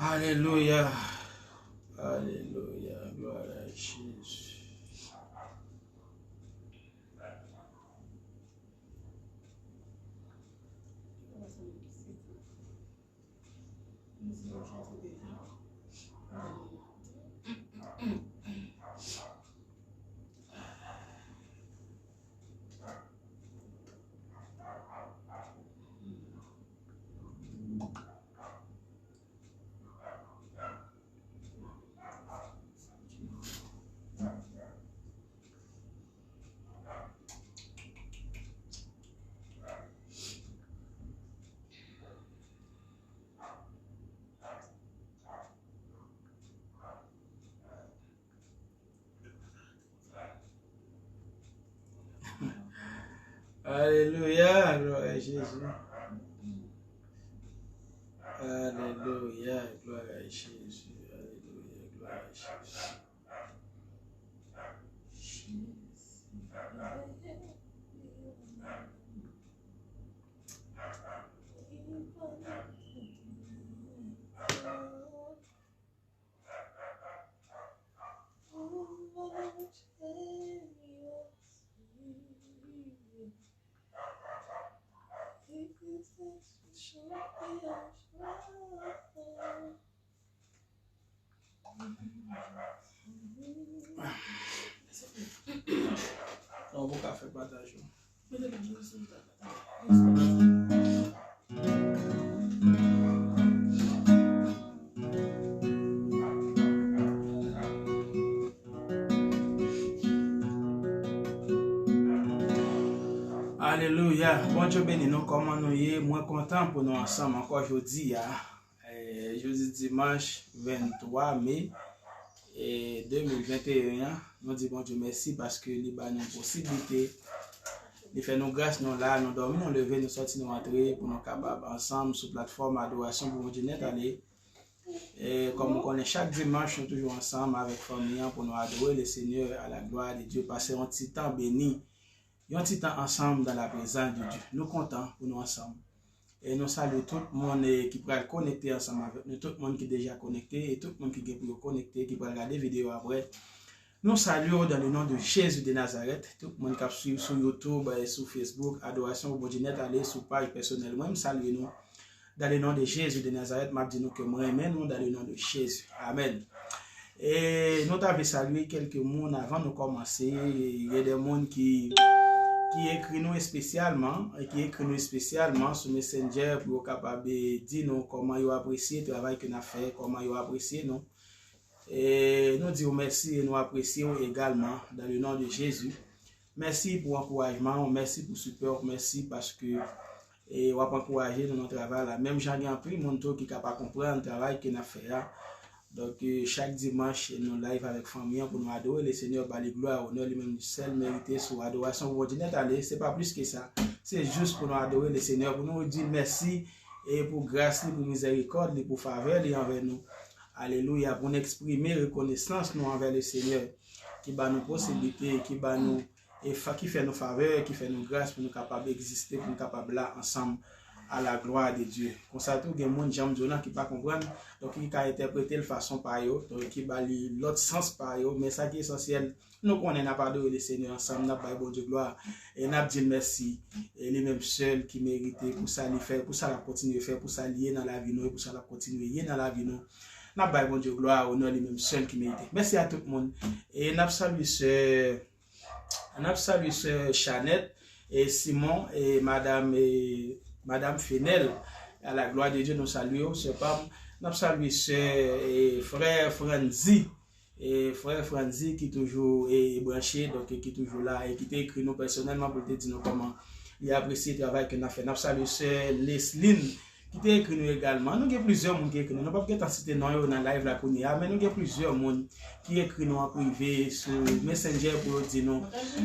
Alléluia. Alléluia. Gloire à Jésus. Alléluia, gloire à Jésus. Alléluia, gloire à Jésus. Alléluia, gloire à Jésus. On va faire partage. Alléluia. Bon Dieu béni nous comment nous y est. Moins content pour nous ensemble encore aujourd'hui. Jeudi dimanche 23 mai 2021. Nous disons bon Dieu merci parce que nous avons une possibilité. Il fait nos grâces, nous là, nous dormons, nous lever, nous sortir, nous rentrer pour nous capables ensemble sur la plateforme adoration pour Dieu net aller. Et comme on connaît chaque dimanche, nous sommes toujours ensemble avec famille pour nous adorer le Seigneur à la gloire de Dieu. Passer un petit temps béni, un petit temps ensemble dans la présence de Dieu. Nous comptons pour nous ensemble. Et nous saluons tout le monde qui pourrait connecter ensemble avec nous, tout le monde qui est déjà connecté et tout le monde qui est pour connecter, qui pourrait regarder la vidéo après. Nous saluons dans le nom de Jésus de Nazareth, tout le monde qui suit sur YouTube et sur Facebook, Adoration au Dieu net, allez sur page personnelle. Moi, je salue nous dans le nom de Jésus de Nazareth. Je dis nous que moi, nous dans le nom de Jésus. Amen. Et nous avons salué quelques mots avant de commencer. Il y a des gens qui écrit nous spécialement sur Messenger pour capable dire nous comment ils apprécié le travail que nous avons fait, comment ils apprécié nous. Et nous disons merci et nous apprécions également dans le nom de Jésus. Merci pour l'encouragement, merci pour le support, merci parce que vous avez encouragé dans notre travail. Même j'en ai un peu de monde qui est capable de comprendre le travail que nous avons fait. Donc chaque dimanche, nous live avec famille pour nous adorer le Seigneur par les gloires, honneur lui-même seul mérité sur adoration pour Dieu. C'est pas plus que ça. C'est juste pour nous adorer le Seigneur, pour nous dire merci et pour grâce, pour miséricorde, pour faveur envers nous. Alléluia, pour nous exprimer reconnaissance nous envers le Seigneur qui bat nos possibilités, qui bat nous et qui fait nos faveurs, qui fait nos grâces pour nous capables d'exister, pour nous capables là ensemble à la gloire de Dieu. Comme ça, tout le monde qui pas comprendre, donc qui a interprété de façon par eux, donc qui va l'autre sens par eux, mais ça qui est essentiel, nous connaissons pas de le Seigneur ensemble, nous avons bon Dieu gloire et nous dit merci et les mêmes seuls qui méritent pour ça les faire, pour ça la continuer faire, pour ça lier dans la vie nous, pour ça la continuer dans la vie nous. Nous avons bon Dieu gloire, honneur les mêmes seuls qui méritent. Merci à tout le monde et nous saluons sœur Chanette et Simon et Madame Fenel, à la gloire de Dieu, nous saluons, c'est pas, nous saluons et frère Franzi, et frère Franzi qui toujours est branché, donc qui est toujours là et qui t'a écrit nous personnellement pour te dire nous comment il apprécie le travail que nous avons fait. Nous saluons sœur Lesline qui t'a écrit nous également. Nous avons plusieurs monde qui écrit nous. Nous pas peut-être citer non dans live là pour nous, mais nous avons plusieurs monde qui écrit nous en privé sur Messenger pour dire nous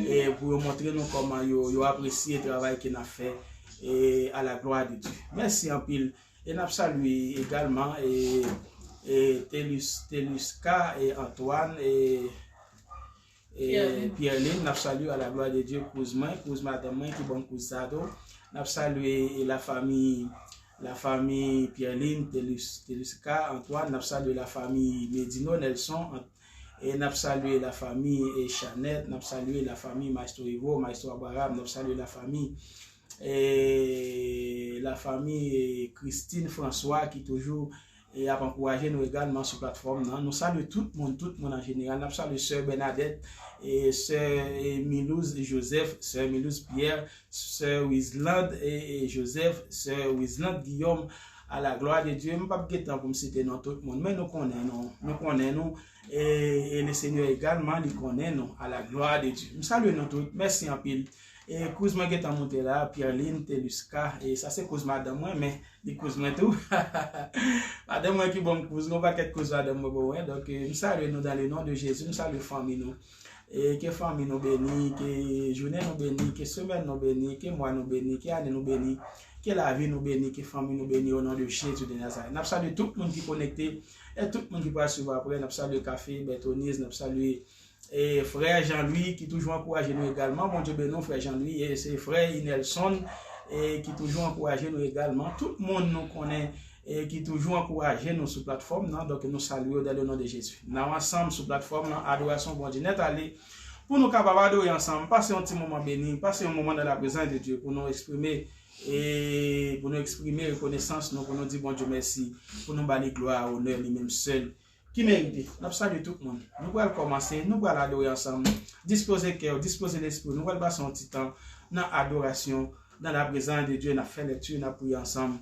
et pour montrer nous comment ils apprécié le travail que nous avons fait et à la gloire de Dieu. Merci en pile. Et nous saluons également et Teluska et Antoine et Pierre-Line, nous saluons à la gloire de Dieu, Kouzma Demain qui bon Kouzado. Nous saluons la famille Pierre-Line, Teluska, Antoine. Nous saluons la famille Medino, Nelson. Et nous saluons la famille Chanette. Nous saluons la famille Maestro Ivo, Maestro Abraham. Nous saluons la famille Christine François qui toujours et a encouragé nous également sur la plateforme. Nous saluons tout le monde en général. Nous saluons sœur Bernadette et sœur Milouz Joseph, sœur Milouz Pierre, sœur Wisland et Joseph, sœur Wisland Guillaume, à la gloire de Dieu. Je ne vais pas temps pour me citer tout le monde, mais nous connaissons et le Seigneur également nous connaît à la gloire de Dieu. Nous saluons nous tous. Merci en pile. Et Kouzma qui est monté là, Pierre-Line, Teluska, et ça c'est Kouzma de moi, mais des Kouzma tout. Madame moi qui bon Kouzma, pas quelque chose de moi, donc nous saluons nous dans le nom de Jésus, nous saluons famille nous. Et que famille nous bénit, que journée nous bénit, que semaine nous bénit, que mois nous bénit, que année nous bénit, que la vie nous bénit, que famille nous bénit au nom de Jésus de Nazareth. Nous saluons tout le monde qui est connecté et tout le monde qui va suivre après. Nous saluons Café, Bétonise, nous saluons et frère Jean-Louis qui toujours encourage nous également. Bon Dieu bénisse frère Jean-Louis et c'est frère Nelson et qui toujours encourage nous également. Tout le monde nous connaît et qui toujours encourage nous sur la plateforme. Donc nous saluons dans le nom de Jésus. Nous ensemble sur la plateforme, adoration bon Dieu net aller pour nous capables d'adorer ensemble, passer un petit moment béni, passer un moment dans la présence de Dieu pour nous exprimer et pour nous exprimer reconnaissance, nous pour nous dire bon Dieu merci, pour nous bâtir gloire, honneur lui-même seul. Qui mérite. Nous saluons tout le monde. Nous allons commencer, nous allons adorer ensemble, disposer le cœur, disposer l'esprit. Nous allons passer un petit temps dans l'adoration, dans la présence de Dieu. Nous allons faire lecture, nous allons prier ensemble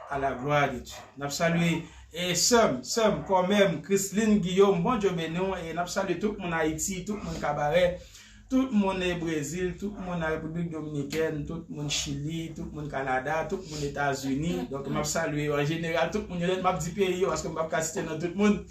à la gloire de Dieu. Nous saluons et Somme, quand même, Christine Guillaume, bon Dieu béni, et nous saluons tout le monde Haïti, tout le monde Cabaret, tout le monde Brésil, tout le monde République Dominicaine, tout le monde Chili, tout le monde Canada, tout le monde États-Unis. Donc, je salue en général tout le monde, je dis pays parce que je ne citer dans tout le monde.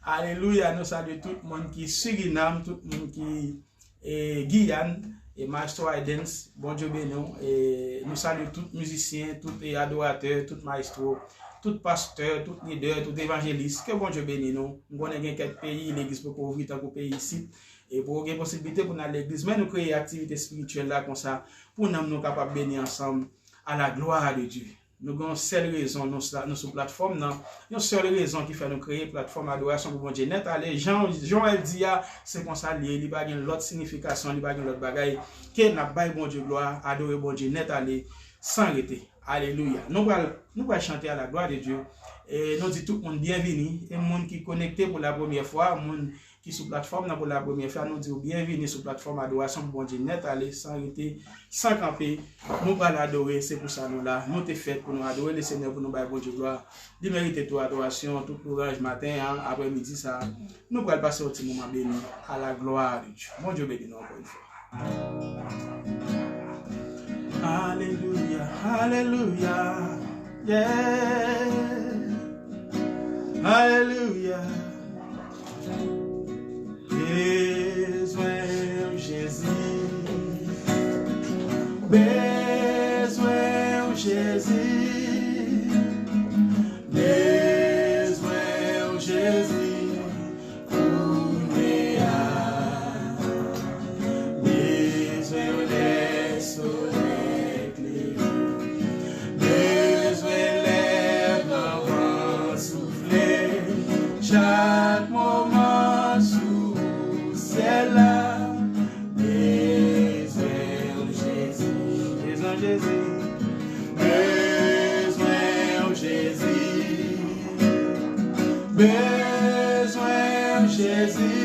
Alléluia, nous saluons tout le monde qui est Suriname, tout le monde qui est Guyane, et Maestro Aidens, bon Dieu béni. Et nous saluons tous les musiciens, tous les adorateurs, tous les maestros, tout pasteur, tout leader, tout évangéliste. Que bon Dieu bénisse nous. Nous avons quelques pays, l'église pour couvrir tant que pays ici. Et pour avoir possibilité pour nous aller à l'église, mais nous créer une activité spirituelle là comme ça, pour nous capables de bénir ensemble à la gloire de Dieu. Nous avons une seule raison, nous sur plateforme, une seule raison qui fait nous créer une plateforme d'adoration pour bon Dieu net. Allez, Jean elle dit, c'est comme ça, il n'y a pas l'autre signification, il n'y a pas l'autre bagaille, que n'a pas bon Dieu gloire, adorer bon Dieu net, aller sans arrêter. Alléluia. Nous allons chanter à la gloire de Dieu. Et nous disons tout le monde bienvenue. Et le monde qui est connecté pour la première fois, le monde qui est sur la plateforme pour la première fois, nous disons bienvenue sur la plateforme adoration pour bon Dieu net, aller sans arrêter, sans camper. Nous allons l'adorer, c'est pour ça nous là. Nous t'es fait pour nous adorer le Seigneur, pour nous faire bon Dieu gloire. Il mérite toute adoration, tout courage matin, après-midi, ça. Nous allons passer au petit moment béni à la gloire de Dieu. Bon Dieu béni nous encore une fois. Alléluia, alléluia, yeah, alléluia. Besoin Jésus, besoin Jésus, besoin Jésus. Chaque moment sous celle-là, besoin Jésus, besoin Jésus, besoin Jésus, besoin Jésus.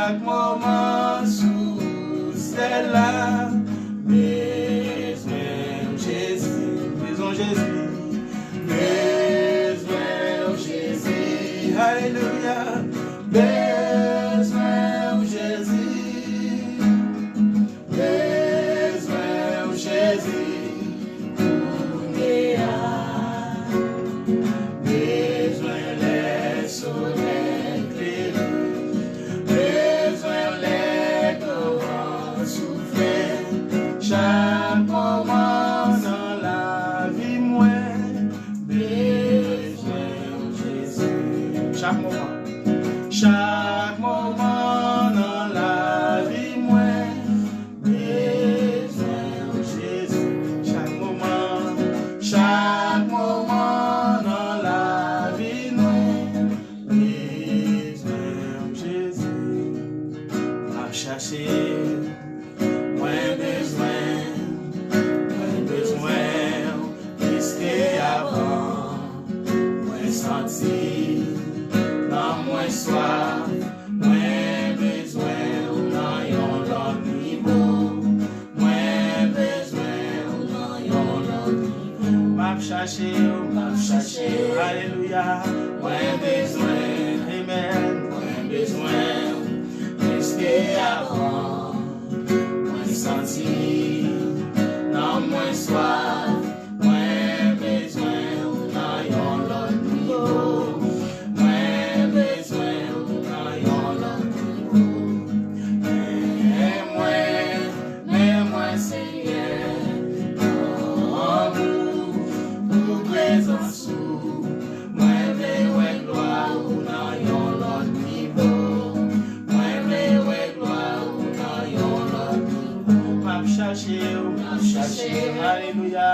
chaque moment sous celle-là. Besoin Jésus, besoin Jésus, besoin Jésus, alléluia, besoin Jésus, besoin Jésus, besoin les soleils éclairés, besoin les courants soufflés, chaque moment dans la vie, moi, besoin Jésus. Chaque moment dans la vie, moi, besoin Jésus. Chaque moment dans la vie, nous, besoin Jésus. À chercher. Moins besoin, puisque avant, moins senti, non moins soif, moins besoin, dans yon l'autre niveau, moins besoin, dans yon l'autre niveau. M'a cherché, alléluia, moins besoin, amen, moins besoin, puisque avant, senti, non moins soif, moins besoin, dans yon l'autre niveau, moins besoin, dans yon l'autre niveau. Mais moi, Seigneur, en vous, pour présence, moins besoin, gloire, dans yon l'autre niveau, moins besoin, gloire, dans yon l'autre niveau. M'a cherché, alléluia,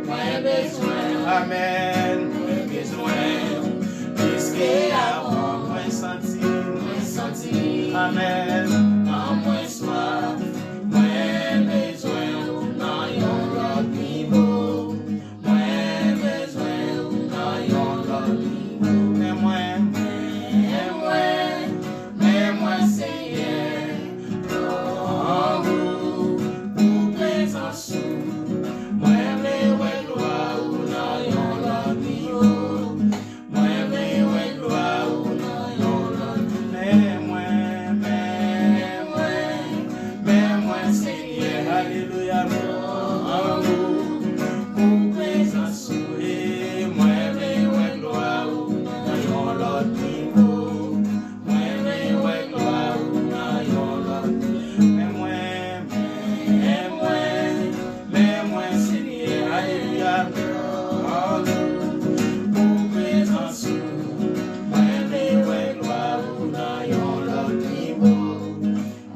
moins besoin, amen, moins besoin, puisque avant, moins senti, amen, non moins soif, moins besoin, dans yon l'autre niveau, moins besoin, dans yon l'autre niveau, mais moi, Seigneur, en vous, pour présence, moi, mais gloire, dans yon l'autre niveau, moi, mais gloire, dans yon l'autre niveau, mais moi, Seigneur, alléluia, en vous, pour présence, et moi, mais gloire, dans yon l'autre niveau, moi, mais gloire, dans yon l'autre niveau, mais moi, Seigneur, alléluia, en vous, pour présence, moi, mais gloire, dans yon l'autre niveau,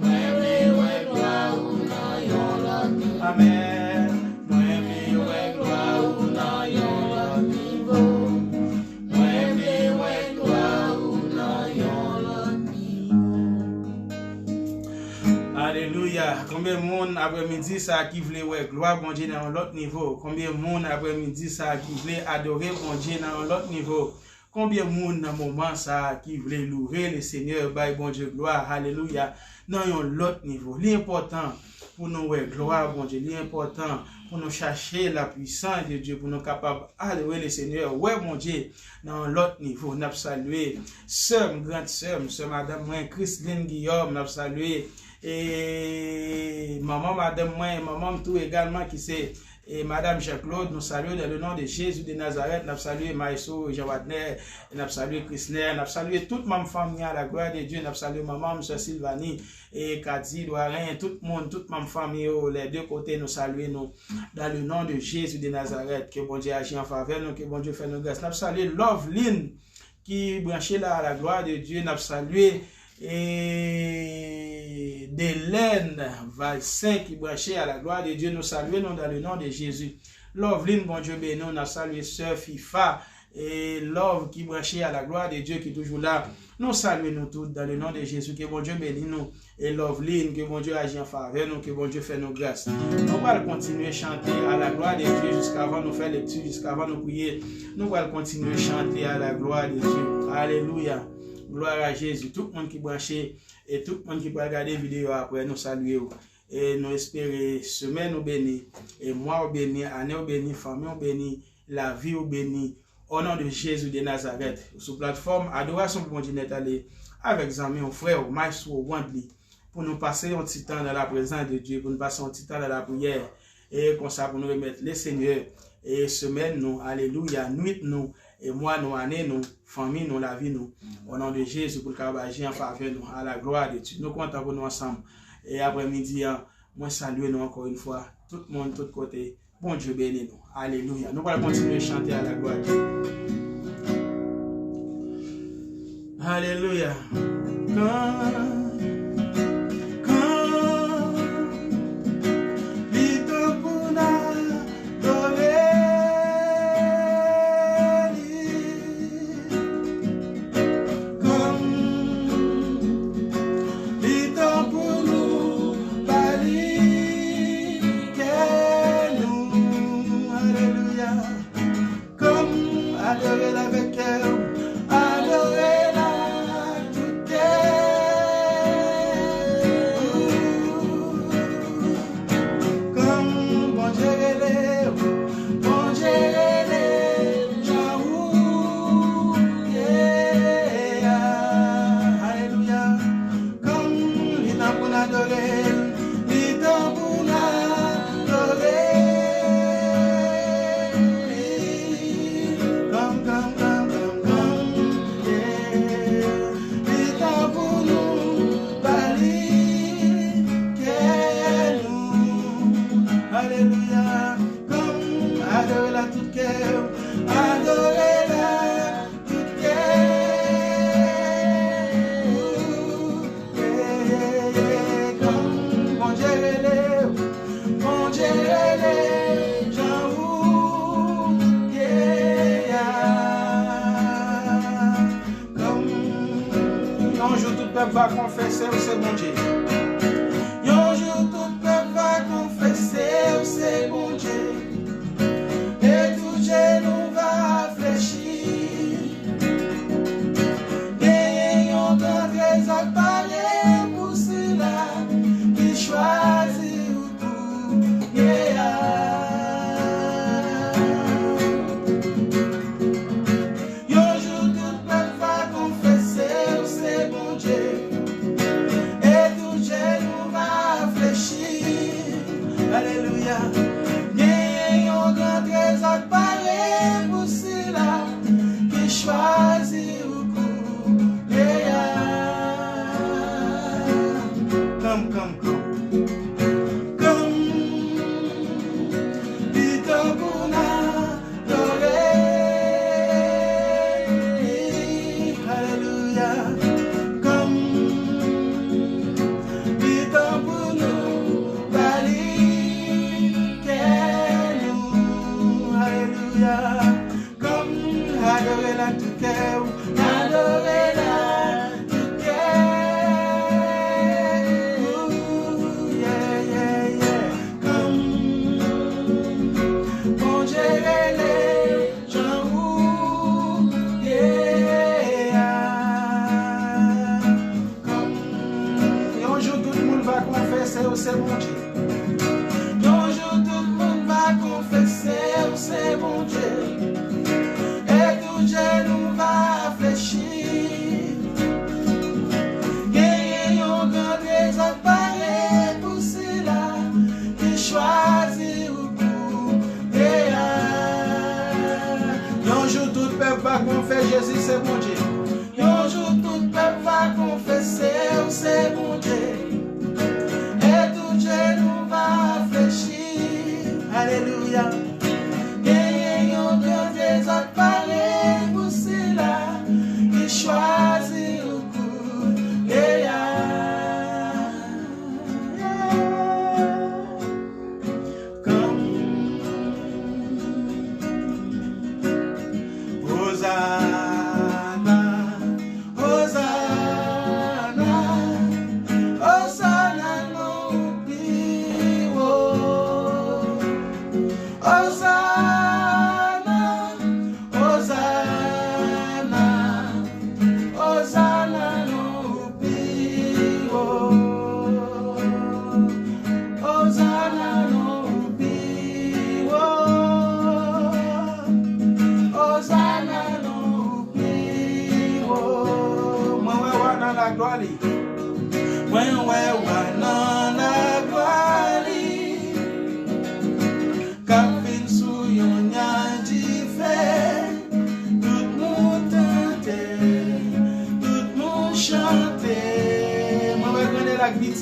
moi, mais gloire, dans yon l'autre niveau, amen, moi, mais gloire, dans yon l'autre niveau, moi, mais gloire, dans yon l'autre niveau. Alléluia. Combien de monde après-midi ça qui voulait ouais gloire bon Dieu dans l'autre niveau? Combien de monde après-midi ça qui voulait adorer bon Dieu dans l'autre niveau? Combien de monde dans moment ça qui voulait louer le Seigneur by bon Dieu gloire? Alléluia. Dans l'autre niveau. L'important pour nous ouais gloire bon Dieu, l'important pour nous chercher la puissance de Dieu, pour nous capables d'adorer le Seigneur ouais mon Dieu dans l'autre niveau. N'a salué sœur, grande sœur, madame moi Christine Guillaume, n'a salué et maman, madame, moi, maman, tout également qui c'est, et madame Jacques-Claude, nous saluons dans le nom de Jésus de Nazareth, nous saluons Maïso, Jean Wadner, nous saluons Christner, nous saluons toute ma famille à la gloire de Dieu, nous saluons maman, M. Sylvanie, et Kadi, Loirin, tout le monde, toute ma famille, les deux côtés, nous saluons nous, dans le nom de Jésus de Nazareth, que bon Dieu agit en faveur, nous, que bon Dieu fait nos grâces. Nous saluons Loveline, qui branchait là à la gloire de Dieu, nous saluons et d'Hélène Valsin qui branchait à la gloire de Dieu, nous saluons dans le nom de Jésus. Loveline, bon Dieu béni, nous saluons sœur FIFA et Love qui branchait à la gloire de Dieu qui est toujours là. Nous saluons nous tous dans le nom de Jésus, que bon Dieu bénisse nous et Loveline, que bon Dieu agit en faveur nous, que bon Dieu fait nos grâces. Nous allons continuer à chanter à la gloire de Dieu jusqu'avant nous faire lecture, jusqu'avant nous prier. Nous allons continuer à chanter à la gloire de Dieu. Alléluia. Gloire à Jésus. Tout le monde qui branché Et tout le monde qui peut regarder la vidéo après, nous saluons. Et nous espérons semaine ou béni, et mois ou béni, année ou béni, famille ou béni, la vie ou béni. Au nom de Jésus de Nazareth. Sur plateforme Adoration pour mon Dieu net aller avec amis, frères, maîtres ou Wandli. Pour nous passer un petit temps dans la présence de Dieu, pour nous passer un petit temps dans la prière. Et comme ça, pour nous remettre les Seigneurs. Et semaine, nous, alléluia, nuit, nous, et mois, nous, année, nous, famille, nous, la vie, nous. Au nom de Jésus, pour le agir en faveur, nous, à la gloire de Dieu. Nous comptons pour nous ensemble. Et après-midi, moi, saluer nous encore une fois, tout le monde, de tous côtés. Bon Dieu bénis nous. Alléluia. Nous allons continuer à chanter à la gloire de Dieu. Alléluia. Va confesser o seu bom Dieu. E un jour tout peuple va confesser o seu bom Dieu. Et tout genou va fléchir. Et on doit réappareiller pour cela qui choisit ou tout. Et un jour tout peuple va confesser o seu bom Dieu. Alléluia. Et on grand trésor paré pour cela qui choisit au couper. Comme. Vite pour n'adorer. Alléluia. Comme vite pour nous valider. Comme adorez-la tout cœur, adorez-la tout cœur. Comme bon Dieu les gens, comme et un jour tout le monde va confesser au c'est bon Dieu. Un jour tout le monde va confesser au c'est bon Dieu. Genou va fléchir. Gagnons grand trésor paré pour cela qui choisit au bout. Et un jour tout peuple va confesser Jésus c'est bon Dieu. Un jour tout peuple va confesser c'est bon Dieu. Et tout genou va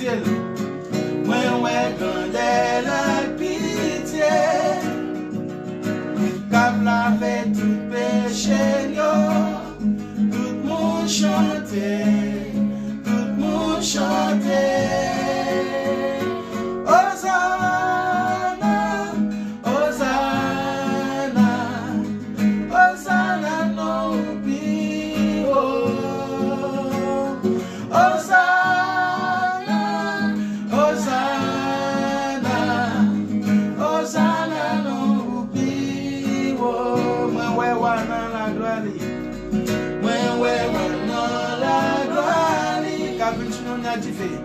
pitié. Moi, ouais, grandeur la pitié. Cap lavé tout péché, yo. Tout monde chanter, tout monde chanter. Hosanna, Hosanna, Hosanna no pio. Hosanna, Hosanna, Hosanna no pio. Moi ouais wana la gloire. Moi ouais wana la gloire. Capin sur yon a dit fait.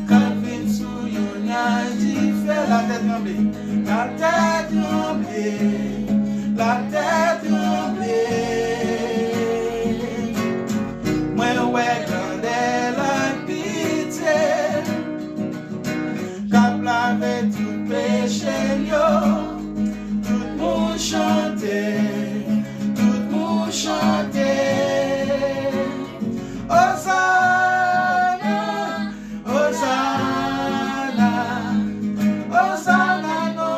Capin sur yon a dit fait. La tête tremblée, la tête tremblée, la tête tremblée. Moi ouais grandeur la pitié. Cap lavé tout péché yo. Tout monde chanter, tout monde chanter. Hosanna, Hosanna, Hosanna no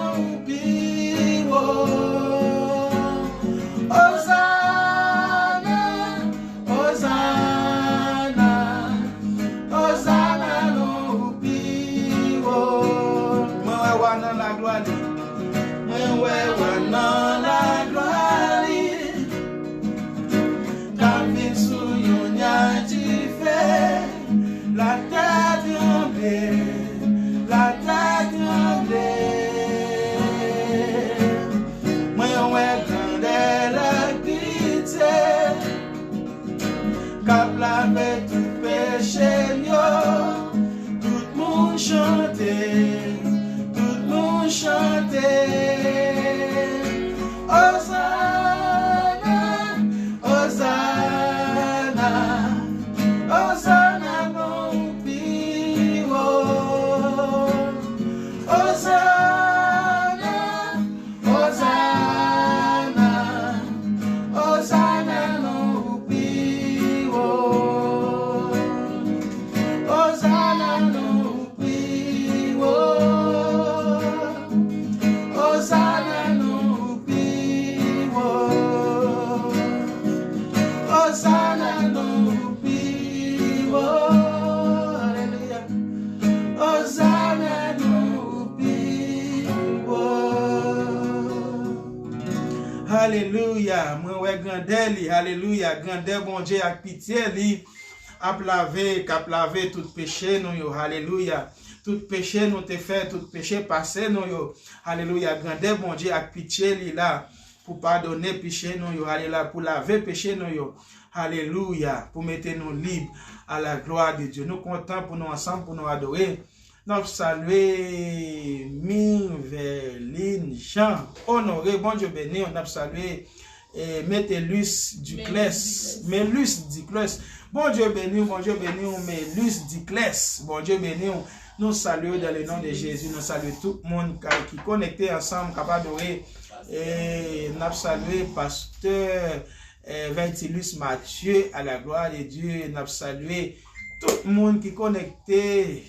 pio. Hosanna, Hosanna, Hosanna no pio. Moi wana la gloire. Moi wana la gloire. Capin sur yon a dit fait. La tête tremblée, la tête tremblée. Moi ouais grandeur la pitié. Cap lavé tout péché yo. Tout monde chanter, tout monde chanter. Hosanna, Hosanna, Hosanna no pio. Hosanna, Hosanna, Hosanna no pio. Hosanna no pio. Hosanna no pio. Hosanna no pio. Alléluia. Hosanna no pio. Alléluia. Moi ouais grandeur li. Alléluia. Grandeur bon Dieu avec pitié li. Ap laver tout péché nous yo. Alléluia. Tout péché nous te fait, tout péché passé nous yo. Alléluia. Grandeur bon Dieu avec pitié li là pour pardonner péché nous yo. Alléluia. Pour laver péché nous yo. Alléluia. Pour mettre nous libres à la gloire de Dieu. Nous comptons pour nous ensemble, pour nous adorer. Nous saluer Mirveline Jean. Honoré, bon Dieu béni. On a salué Métellus Duclès. Mélus Duclès. Bon Dieu béni, Mélus Duclès. Bon Dieu béni. Nous saluons dans le nom de Jésus. Nous saluons tout le monde qui est connecté ensemble, capable d'adorer. Et nous saluons pasteur Ventilus Mathieu à la gloire de Dieu. Nous saluons tout le monde qui est connecté.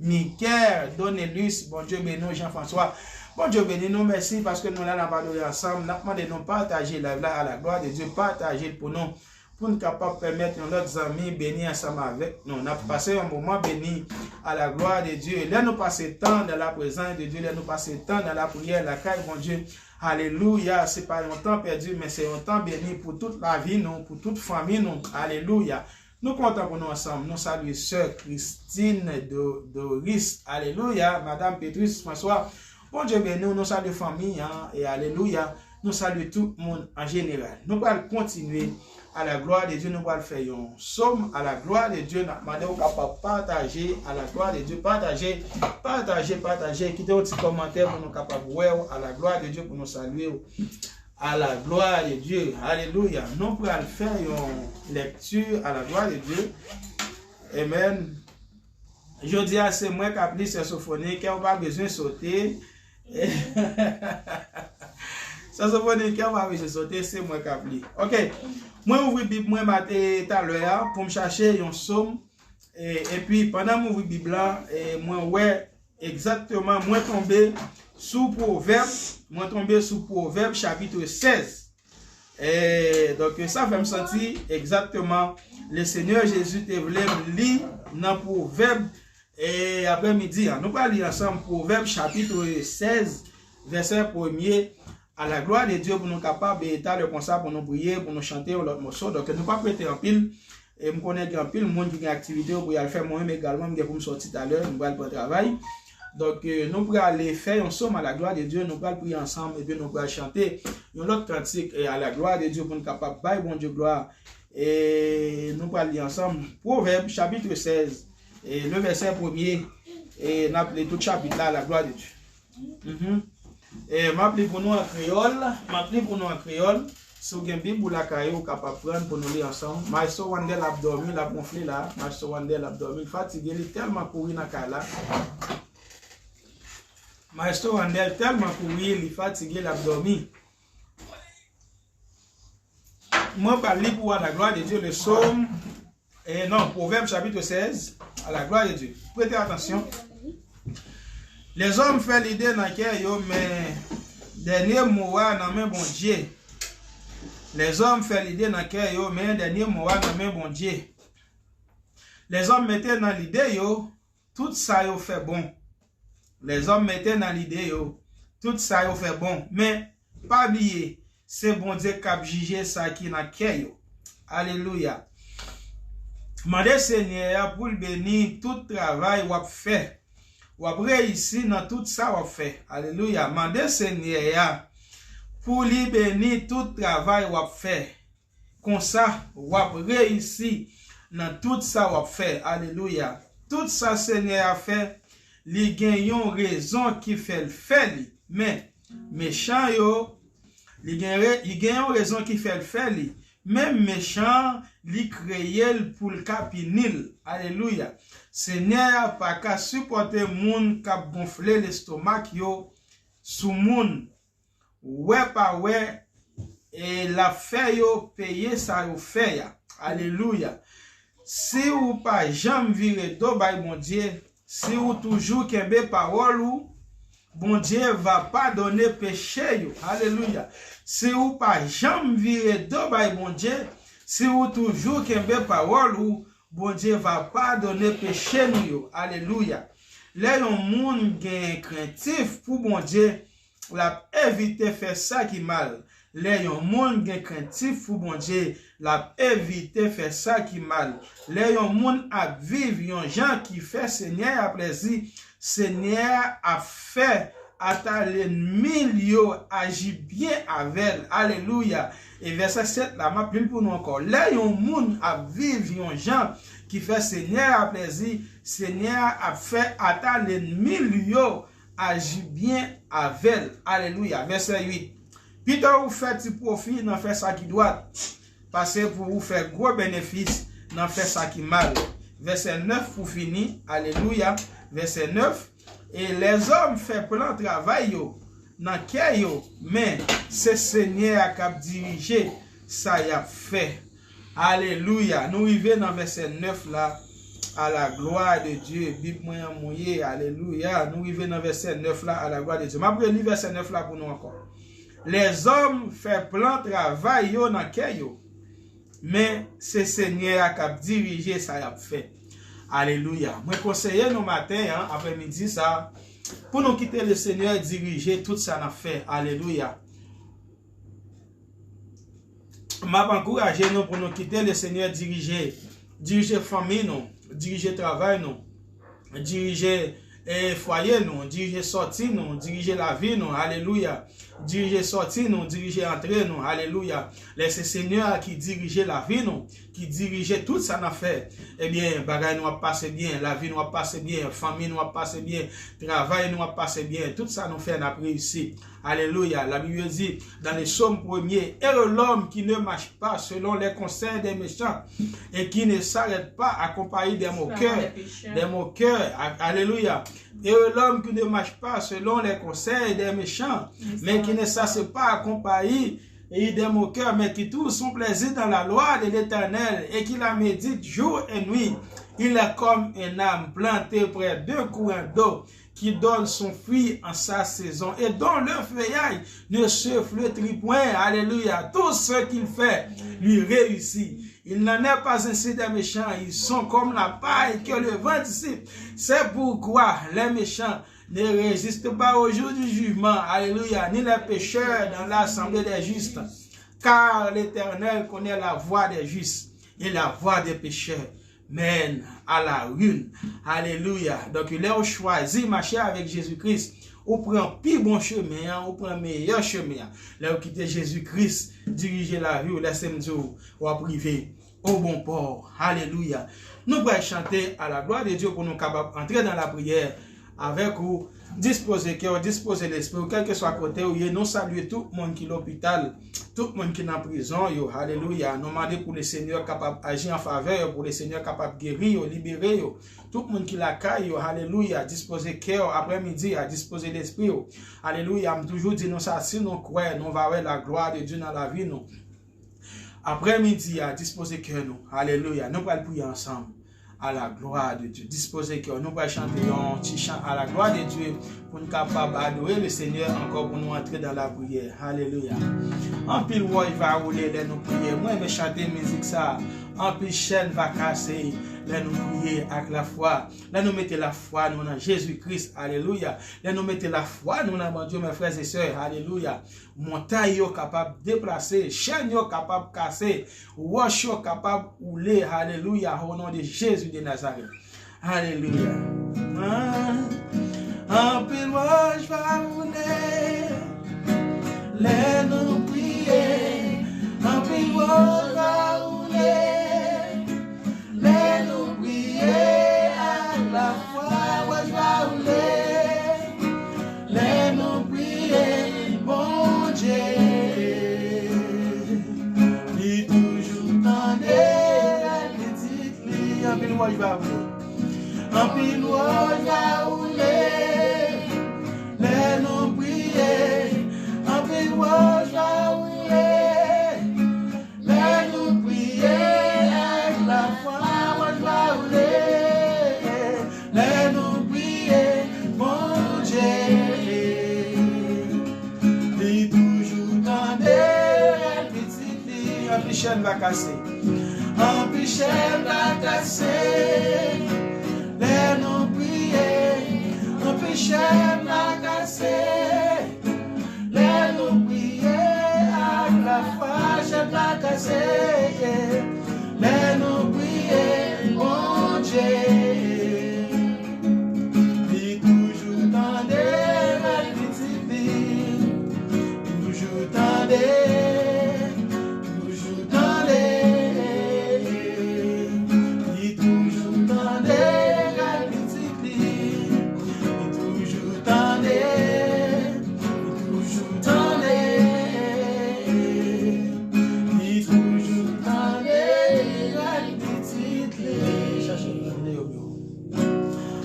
Michael, Donnelus, bon Dieu béni, Jean-François. Bon Dieu béni, nous merci parce que nous l'avons adoré ensemble. Nous demandons de nous partager la vie à la gloire de Dieu, partager pour nous capables de permettre nos amis bénis ensemble avec nous. Nous avons passé un moment béni à la gloire de Dieu. Là, nous passons temps dans la présence de Dieu. Là, nous passons temps dans la prière, la caille, bon Dieu. Alléluia. Ce n'est pas un temps perdu, mais c'est un temps béni pour toute la vie, nous, pour toute famille, nous. Alléluia. Nous comptons pour nous ensemble. Nous saluons Sœur Christine Doris. Alléluia. Madame Pétrus François. Bon Dieu béni, nous saluons famille. Et alléluia. Nous saluons tout le monde en général. Nous allons continuer à la gloire de Dieu. Nous allons faire un somme à la gloire de Dieu. Nous allons partager à la gloire de Dieu. Partager. Quittez un petit commentaire pour nous capables de voir à la gloire de Dieu pour nous saluer. À la gloire de Dieu. Alléluia. Nous allons faire une lecture à la gloire de Dieu. Amen. Je dis à c'est moi qui appelle ce sophonie qui n'a pas besoin de sauter. Ça sophonie qui n'a pas besoin de sauter, c'est moi qui appelle. Ok. Moi, ouvre la Bible, moi, matin tout à l'heure pour me chercher un psaume Et puis, pendant mon Bible là, moi, ouais, exactement, moi tombé sous Proverbe, chapitre 16. Et donc, ça fait me sentir exactement, le Seigneur Jésus te voulait me lire dans Proverbe et après-midi. Nous allons lire ensemble Proverbe chapitre 16, verset 1er. À la gloire de Dieu pour nous capables d'état de comme ça, pour nous prier, pour nous chanter l'autre morceau. Donc, nous pas prêter en pile. Et je connais en pile, le monde qui a une activité pour y aller faire moi-même également, pour me sortir tout à l'heure, nous allons pour le travail. Donc, nous pourrons aller faire ensemble à la gloire de Dieu, nous allons prier ensemble et puis nous pourrons chanter une autre cantique à la gloire de Dieu pour nous capables de bailler bon Dieu gloire. Et nous allons lire ensemble Proverbe chapitre 16, et le verset 1er, et nous appelons tout chapitre là à la gloire de Dieu. Et m'appelez pour nous en créole, si vous avez une Bible ou la cahier, vous capable de prendre pour nous lire ensemble. Maestro Wandel a dormi, l'a gonflé là. Maestro Wandel a dormi, fatigué, il est tellement couru dans la là. Maestro Wandel tellement couru, il est fatigué, l'a dormi. Moi, je parle pour la gloire de Dieu, le psaume, et non, Proverbe chapitre 16, à la gloire de Dieu. Prêtez attention. Les hommes font l'idée dans le cœur, mais dernier mot dans main bon Dieu. Les hommes font l'idée dans le cœur, mais dernier mot dans main bon Dieu. Les hommes mettaient dans l'idée, tout ça yo fait bon. Les hommes mettaient dans l'idée, tout ça yo fait bon. Mais pas oublier, c'est bon Dieu qui a jugé ça qui dans le cœur. Alléluia. Mandez Seigneur pour le bénir tout travail ou fait. Ou après ici dans tout ça ou fait. Alléluia. Mandez Seigneur pour lui bénir tout travail ou fait. Comme ça, ou après ici dans tout ça ou fait. Alléluia. Tout ça Seigneur a fait, li gagnons raison qui fait le fait. Mais méchant yo, li gagnons raison qui fait le fait. Même méchant, li créé pour le capinil. Alléluia. Seigneur, pas qu'à supporter moun k'ap gonfler l'estomac yo sous moun. Ouais, pas ouais. Et la fait yo payer ça yo fait ya. Alléluia. Si ou pas jamais virer do bay mon Dieu, si ou toujours kembe parole ou, bon Dieu va pardonner péché yo. Alléluia. Si ou pas jamais virer do bay mon Dieu, si ou toujours kembe parole ou, bon Dieu va pardonner péché nous. Alléluia. Là, yon moun gen craintif pour bon Dieu, la éviter faire ça qui mal. Là, yon moun gen craintif pour bon Dieu, la éviter faire ça qui mal. Là, yon moun a vivre yon gens qui fait Seigneur à plaisir. Seigneur a fait à ta l'ennemi yo agit bien avec. Alléluia. Et verset 7 là, m'a pris pour nous encore. Là, yon moun a vivre yon gens qui fait Seigneur à plaisir. Seigneur a fait à ta l'ennemi yo agit bien avec. Alléluia. Verset 8. Puis vous faites profit dans faire ça qui doit. Passer pour vous faire gros bénéfice dans faire ça qui mal. Verset 9 pour finir. Alléluia. Verset 9. Et les hommes font plein de travail dans le cœur, mais c'est Seigneur qui a dirigé ça y a fait. Alléluia. Nous arrivons dans verset 9 là, à la gloire de Dieu. Bible moyen mouillé. Alléluia. Nous arrivons dans verset 9 là, à la gloire de Dieu. Je vais lire verset 9 là pour nous encore. Les hommes font plein de travail dans le cœur, mais c'est Seigneur qui a dirigé ça y a fait. Alléluia. Moi, conseiller nos matins, après-midi, ça, pour nous quitter le Seigneur et diriger tout ça, n'a fait. Alléluia. M'a encouragé nous pour nous quitter le Seigneur, diriger famille, nous, diriger travail, nous, diriger foyer, nous, diriger sortie, nous, diriger la vie, nous. Alléluia. Diriger sortie, nous, diriger entrer, nous. Alléluia. Laissez Seigneur qui dirige la vie, nous, qui dirige tout ça n'a fait. Eh bien, bagay nous a passé bien, la vie nous a passé bien, famille nous a passé bien, travail nous a passé bien, tout ça nous fait n'a réussi. Alléluia. La Bible dit dans les psaumes premiers, et l'homme qui ne marche pas selon les conseils des méchants et qui ne s'arrête pas accompagné des moqueurs. Alléluia. Et l'homme qui ne marche pas selon les conseils des méchants, mais qui ne s'assied pas accompagné et des moqueurs, mais qui trouve son plaisir dans la loi de l'Éternel et qui la médite jour et nuit. Il est comme un arbre planté près d'un courant d'eau qui donne son fruit en sa saison et dont le feuillage ne se flétrit point. Alléluia. Tout ce qu'il fait lui réussit. Il n'en est pas ainsi des méchants. Ils sont comme la paille que le vent dissipe. C'est pourquoi les méchants ne résistent pas au jour du jugement. Alléluia. Ni les pécheurs dans l'assemblée des justes. Car l'Éternel connaît la voie des justes et la voie des pécheurs mène à la ruine. Alléluia. Donc, il est choisi marcher avec Jésus-Christ. On prend plus bon chemin, on prend meilleur chemin. Là, on quitte Jésus-Christ, diriger la rue, laissez-moi dire, ou à priver au bon port. Alléluia. Nous allons chanter à la gloire de Dieu pour nous capables d'entrer dans la prière avec vous. Disposer cœur, disposer l'esprit, quel que soit côté où nous saluons tout le monde qui est à l'hôpital, tout le monde qui est en prison. Alléluia. Nous demandons pour le Seigneur capable d'agir en faveur, pour le Seigneur capable de guérir, libérer. Tout le monde qui la caille. Alléluia. Disposer cœur après-midi, à disposer l'esprit. Alléluia. Je toujours dit nous ça, si nous croyons, nous va voir la gloire de Dieu dans la vie. Nous. Après-midi, à disposer cœur. Nous. Alléluia. Nous allons prier ensemble. À la gloire de Dieu. Disposez que nous allons chanter un petit chant à la gloire de Dieu pour nous capables d'adorer le Seigneur encore pour nous entrer dans la prière. Alléluia. En pile roi il va rouler, là nous prier. Moi je chanter musique ça. En pile chaîne va casser, là nous prier avec la foi. Là nous mettons la foi nous dans Jésus-Christ. Alléluia. Là nous mettons la foi nous dans mon Dieu mes frères et sœurs. Alléluia. Montagne yo capable de déplacer, chaîne yo capable de casser, roche yo capable de rouler. Alléluia. Au nom de Jésus de Nazareth. Alléluia. En pile roche va rouler, là nous prier. En pile roche va rouler, là nous prier. À la foi roche va rouler, là nous prier. Bon Dieu, il toujours tendait la petite lit. En pile roche va rouler. En pile roche va rouler, les nous prier. En pile roche va rouler, les nous prier. Avec la foi roche va rouler, les nous prier. Mon Dieu, il toujours tendait la petite lit. En pile chaîne va casser, en pile chaîne va casser. Les nous prier, on peut chaîne la casser. Les nous prier, à la foi chaîne la casser. Les nous prier, mon Dieu, il toujours tendait la petite vie, toujours tendait, toujours tendait, il toujours tendait.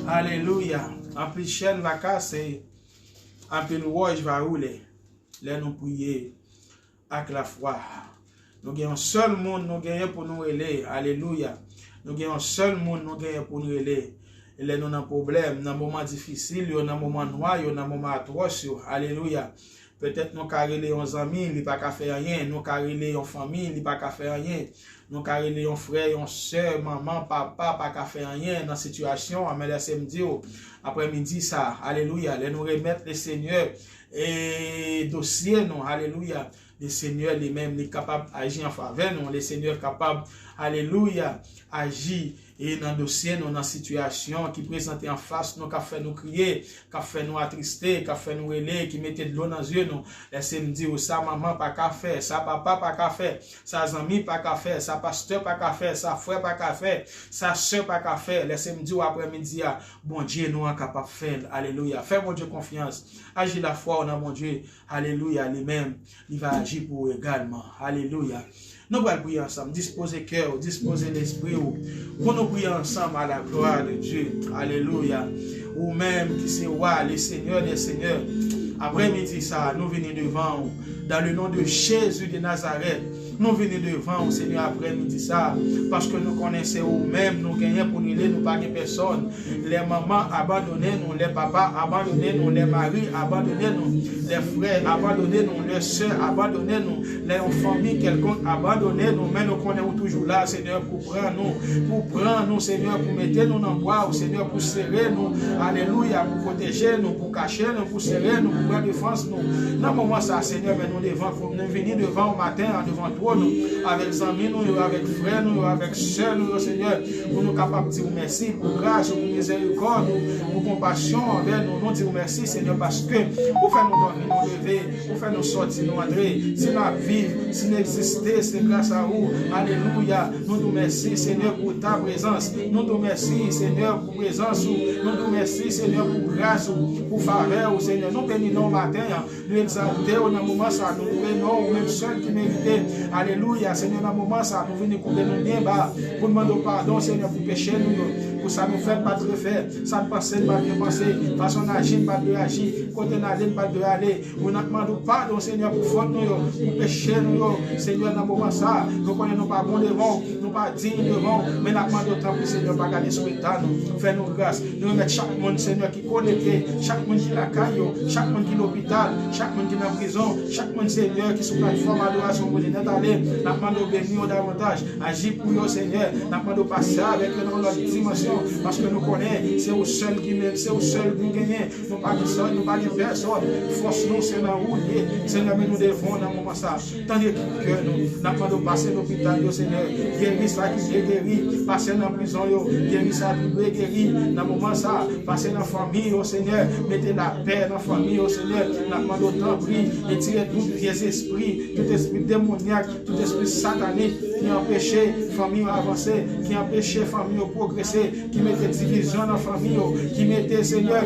Alléluia. En plus chaîne va casser, en plus roche va rouler. Là nous prier avec la foi. Nous avons un seul monde nous gagnons pour nous aider. Alléluia. Nous avons un seul monde nous gagnons pour nous aider. Et là nous avons un problème, dans un moment difficile, dans un moment noir, dans un moment atroce. Alléluia. Peut-être nous carrelé nos amis, il pas qu'à faire rien. Nous carrelé en famille, il pas qu'à faire rien. Nous carrelé un frère, une soeur, maman, papa, pas qu'à faire rien dans la situation. Mais laissez-moi dire, après-midi ça, alléluia, nous remettre le Seigneur et dossier, non, alléluia. Le Seigneur lui-même est capable d'agir en faveur, non, le Seigneur est capable, alléluia, agir et dans le dossier, dans la situation qui présente en face, nous, qui fait nous crier, qui fait nous attrister, qui fait nous relayer, qui mettait de l'eau dans les yeux, nous. Laissez-moi dire, ça maman pas qu'à faire, ça papa pas qu'à faire, ça ami pas qu'à faire, ça pasteur pas qu'à faire, ça frère pas qu'à faire, ça soeur pas qu'à faire. Laissez-moi dire après-midi, bon Dieu, nous sommes capables de faire, alléluia. Fais mon Dieu confiance, agis la foi en mon Dieu, alléluia, lui-même, il va agir pour vous également, alléluia. Nous allons prier ensemble, disposer cœur, disposer l'esprit, pour nous prier ensemble à la gloire de Dieu. Alléluia. Ou même qui c'est roi, le Seigneur des Seigneurs. Après-midi, ça, nous venons devant vous, dans le nom de Jésus de Nazareth. nous venons devant, Seigneur, après-midi ça, parce que nous connaissons nous-mêmes, nous gagnons pour nous, nous pas de personne. Les mamans abandonnent nous, les papas abandonnent nous, les maris abandonnent nous, les frères abandonnent nous, les soeurs abandonnent nous, les familles quelconque abandonnent nous, mais nous connaissons toujours là, Seigneur, pour prendre nous, Seigneur, pour mettre nous dans le bois, Seigneur, pour serrer nous, alléluia, pour protéger nous, pour cacher nous, pour serrer nous, pour prendre défense nous. Dans le moment ça, Seigneur, mais nous devant, nous venir devant au matin, devant toi, nous, avec amis, nous, avec frères, nous, avec sœurs, nous, Seigneur, pour nous capables de dire merci, pour grâce, pour miséricorde, pour compassion envers nous, nous dire merci, Seigneur, parce que vous faites nous dormir, nous lever, vous faites nous sortir, nous entrer, si nous vivre, si nous exister, c'est grâce à vous. Alléluia. Nous nous merci, Seigneur, pour ta présence. Nous nous merci, Seigneur, pour présence. Nous nous merci, Seigneur, pour grâce, pour faveur, Seigneur. Nous bénissons matin, nous exaltons dans le moment ça, nous bénissons même seul qui méritait. Alléluia, Seigneur, dans le moment ça, nous venons couper nous bien bas, pour demander pardon, Seigneur, pour pécher nous, pour ça nous faire pas de faire, ça ne pense pas bien penser, façon d'agir, pas de agir, côté d'aller, pas de aller. Nous demandons pardon, Seigneur, pour faute nous, pour pécher nous, Seigneur, dans le moment ça, nous connaissons pas bon devant, nous pas dignes devant, mais nous demandons temps pour Seigneur, pas garder sur l'état, nous, fais nous grâce, nous remettons chaque monde, Seigneur, qui est connecté, chaque monde qui est la caille, chaque monde qui est l'hôpital, chaque monde qui est en prison, chaque monde, Seigneur, qui est sur la plateforme adoration, vous êtes allé, nous demandons bénir davantage, agir pour nous, Seigneur, nous demandons passer avec nous dans notre dimension, parce que nous connaissons, c'est au seul qui mène, c'est au seul qui gagne, nous pas de seul, nous pas de personne, force nous, c'est dans où Seigneur, mais nous devons dans le moment ça, tandis que nous demandons passer l'hôpital, Seigneur, guérir ça qui est guéri, passer dans la prison, guérir ça qui est guéri, dans le moment ça, passer dans la famille, Seigneur, mettez la paix dans la famille, Seigneur, nous demandons tant prix, et tirer tout vieux esprit, tout esprit démoniaque, tout esprit satanique, qui empêchait famille à avancer, qui empêchait famille à progresser, qui mettait division dans la famille, qui mettait, Seigneur,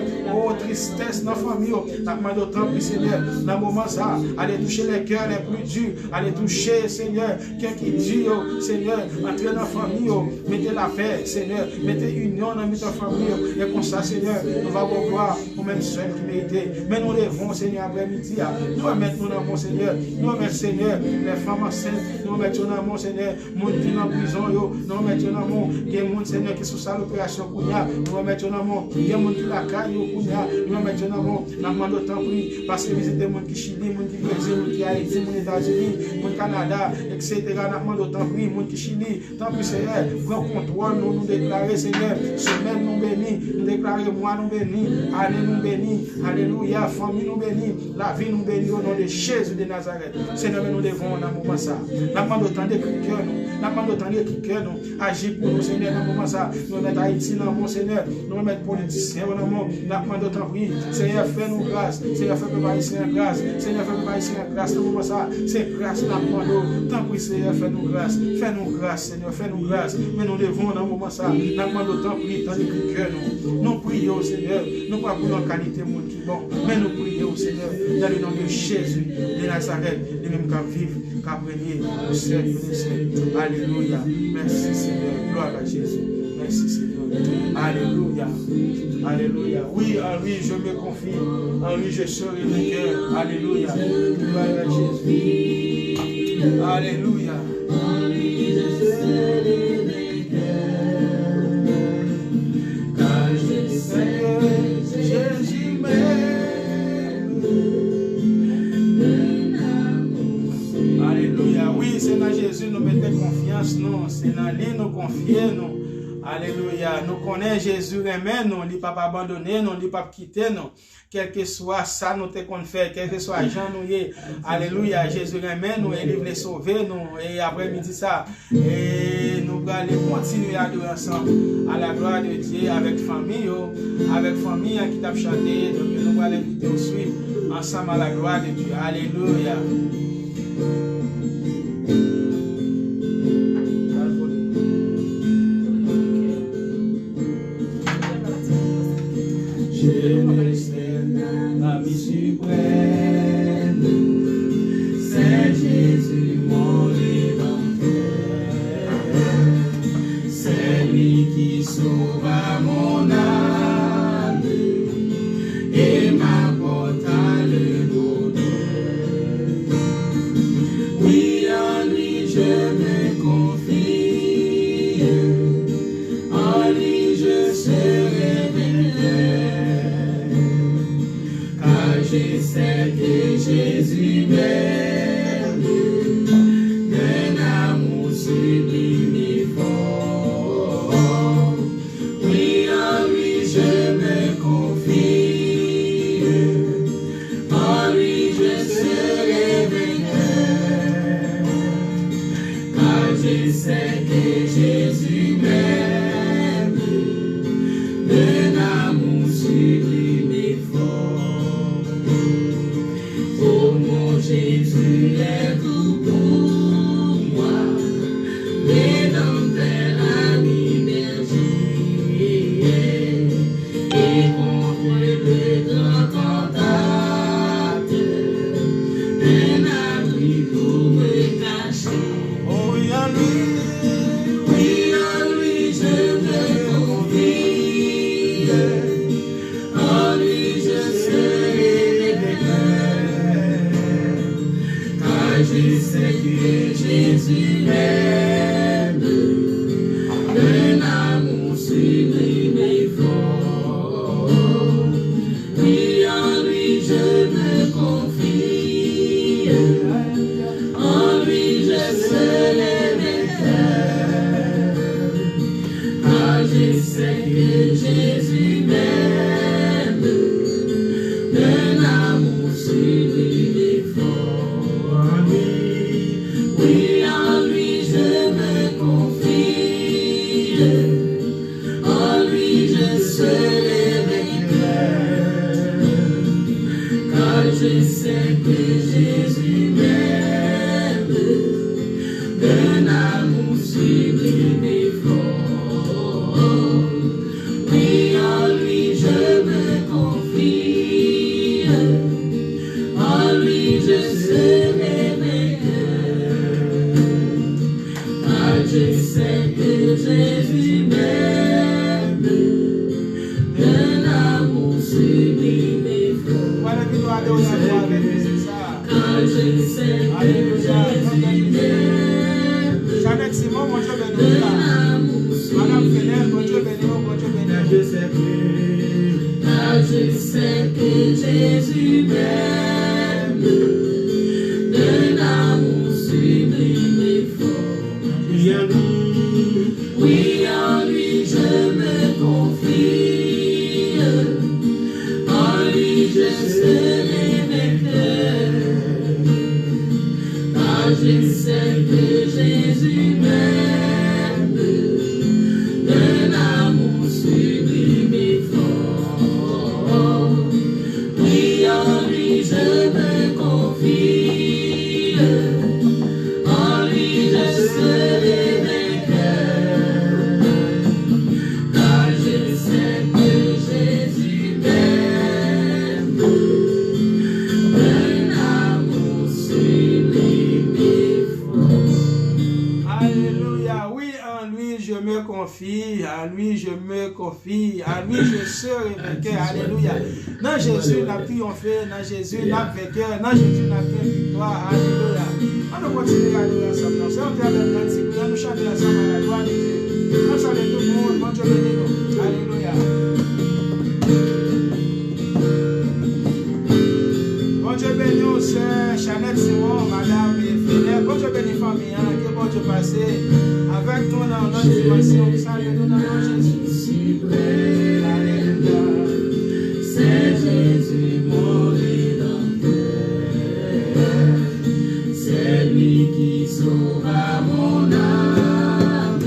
tristesse dans la famille, nous demandons tant prix, Seigneur, dans le moment ça, allez toucher les cœurs les plus durs, allez toucher, Seigneur, quelqu'un qui dit, Seigneur, entrez dans la famille, mettez la paix, Seigneur, mettez union dans notre famille, et comme ça, Seigneur, nous allons voir pour même seul qui mérite. Mais nous levons, Seigneur, après-midi, nous remettons dans mon Seigneur, nous remettons, Seigneur, les femmes enceintes, nous remettons dans mon Seigneur, monde qui est en prison, nous remettons dans mon, il y a monde, Seigneur, qui est sous sa l'opération, nous remettons dans mon, il y a monde qui la caille, nous remettons dans mon, nous demandons tant prix, parce que visiter monde qui Chili, monde qui Brésil, monde qui Haïti, monde États-Unis, monde Canada, etc. Nous demandons tant prix, monde qui Chili, tant prix, Seigneur, prends contrôle, nous déclarer, Seigneur, semaine nous bénis, nous déclarer mois nous bénis, année nous bénis, alléluia, famille nous bénis, la vie nous bénis au nom de Jésus de Nazareth. Seigneur, nous devons dans le moment ça. Nous demandons autant de cœur, nous demandons autant de cœur, nous agir pour nous, Seigneur, dans le moment ça. Nous remettons Haïti dans mon Seigneur, nous remettons politiciens dans le monde, nous demandons autant prix, Seigneur, fais-nous grâce, Seigneur, fais-nous ici en grâce, Seigneur, fais-nous ici en grâce, dans le moment ça. C'est grâce, nous demandons, tant pis, Seigneur, fais-nous grâce, Seigneur, fais-nous grâce, mais nous devons dans le moment ça. Nous demandons tant prix, tant de cœur, nous prions, Seigneur, nous pas pour notre qualité, monde qui bon, mais nous prions, Seigneur, dans le nom de Jésus de Nazareth, les mêmes qu'à vivre, qu'à régner au ciel, alléluia. Merci, Seigneur, gloire à Jésus. Merci, Seigneur. Alléluia. Alléluia. Oui, en lui, je me confie. En lui, je serai vainqueur. Alléluia. Gloire à Jésus. Alléluia. En lui, je serai vainqueur. Car je sais, Jésus m'aime. Alléluia. Oui, c'est dans Jésus nous mettons confiance, non. C'est dans lui nous confier, non. Alléluia. Nous connaissons Jésus aimé, nous, il ne pas abandonner, nous, il ne pas quitter, nous. Quel que soit ça, nous te qu'on fait, quel que soit Jean, nous y. Alléluia. Jésus aimé, nous, et il veut sauver, nous. Et après-midi, ça, et nous allons continuer à adorer ensemble à la gloire de Dieu avec famille, qui t'a chanté. Donc, nous allons inviter au suivre ensemble à la gloire de Dieu. Alléluia. La vie suprême, c'est Jésus mon rédempteur, c'est lui qui sauva mon âme et m'apporta le bonheur. Oui, en lui je sais que Jésus m'aime d'un amour sublime et fort. Oui, en lui je me confie, en lui je serai vainqueur, car je sais que Jésus m'aime d'un amour sublime et fort. Oh mon Jésus est tout pour moi, rédempteur, ami, berger, et contre le grand tentateur, un abri pour me cacher. Oh oui, en lui, Oui, en lui je me confie, en lui je serai vainqueur, car je sais que Jésus m'aime d'un amour sublime et fort. Oui, en lui je me confie, en lui je serai vainqueur, car je sais que Jésus m'aime d'un amour sublime et fort. Oui, en lui je me confie, en lui je serai vainqueur, car je sais que Jésus m'aime d'un amour sublime et fort. Oui, en lui je me confie, en lui je serai vainqueur, car je sais que Jésus m'aime d'un amour sublime et fort. voilà qui doit aller au savoir avec lui, c'est ça. Car je sais que Jésus m'aime Jeannette Simon, mon Dieu béni. d'un amour Madame sublime. Fenel, mon Dieu béni, mon Dieu béni. Je sais que, car je sais que Jésus m'aime d'un amour sublime et fort. Oui, en lui, oui, en lui je me confie, en lui je serai vainqueur, car je sais que Jésus m'aime d'un amour sublime et fort. Oui, en lui je me confie, en lui je serai vainqueur, car je sais que Jésus m'aime d'un amour sublime et fort. Alléluia. Oui, en lui je me confie, à lui je me confie, à lui je serai vainqueur. Alléluia. Dans Jésus, n'a triomphé, dans Jésus, n'a vainqueur, dans Jésus, n'a fait victoire. Alléluia. On nous continue à aller ensemble. C'est un terme de cantique. Nous chantons ensemble à la gloire de Dieu. On salue tout le monde. Bon Dieu béni nous. Alléluia. Bon Dieu béni aux sœurs, Jeannette Simon, Madame Fenel. Bon Dieu béni famille, que bon Dieu passe avec nous dans notre dimension. Salut-nous dans notre Jésus. Alléluia. C'est Jésus mon rédempteur, c'est lui qui sauva mon âme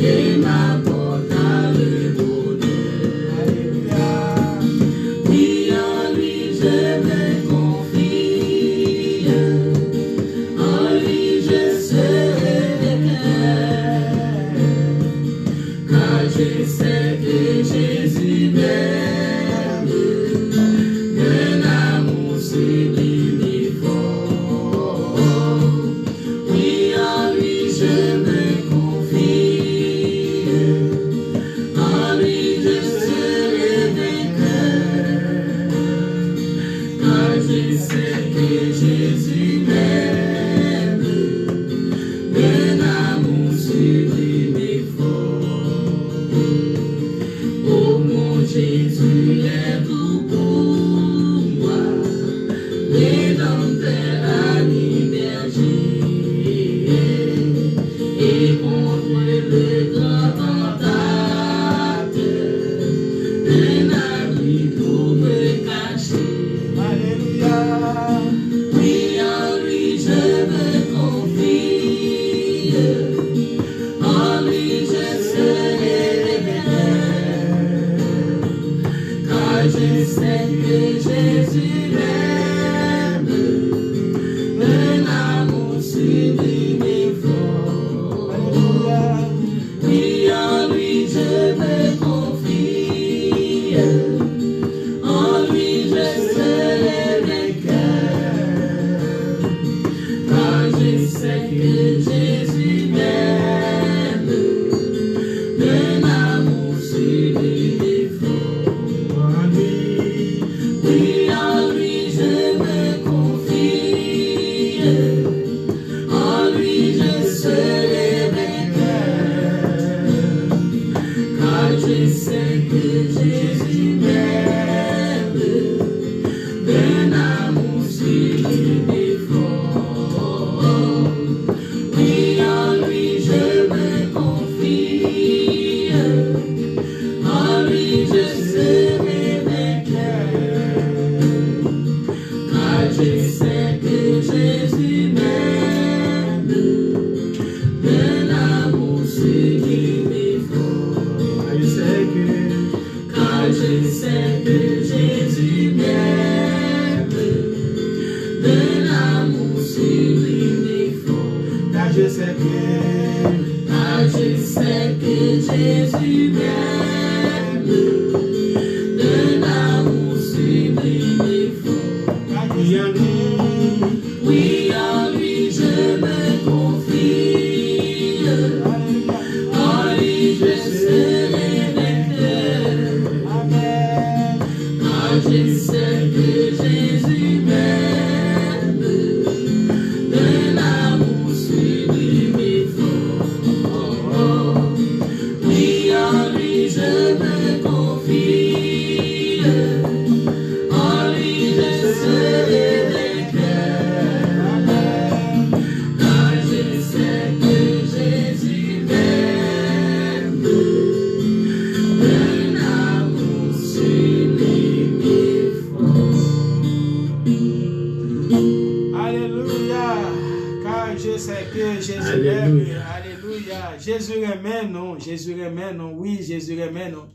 et m'apporte le bonheur. Alléluia. Oui, en lui je me confie, en lui je serai vainqueur, car je sais que Jésus m'aime d'un amour sublime et fort. Oui, en lui je me confie, en lui je serai vainqueur, car je sais que Jésus m'aime d'un amour sublime et fort. Oh mon Jésus est tout pour je sais que Jésus m'aime, un amour sublime et fort. Oui, en lui je me confie, en lui je serai vainqueur, car je sais que Jésus m'aime, un amour sublime et fort. Oui, en lui je me confie, en lui je serai vainqueur, car je sais que Jésus m'aime, d'un amour sublime et fort. Oui, en lui je me confie, en lui je serai vainqueur, car je sais que Jésus m'aime, d'un amour sublime et fort. Car je sais que Jésus m'aime, d'un amour sublime et fort. Car je sais que Jésus m'aime, d'un amour sublime et fort. Oui, en lui je me confie, en lui je serai vainqueur, car je sais que Jésus m'aime, d'un amour sublime et fort. Oui, en lui je me confie, en lui je serai vainqueur, car je sais que Jésus m'aime, d'un amour sublime et fort. Alléluia, car je sais que Jésus m'aime. Alléluia, Jésus remet nous, Jésus remet nous, oui, Jésus remet nous.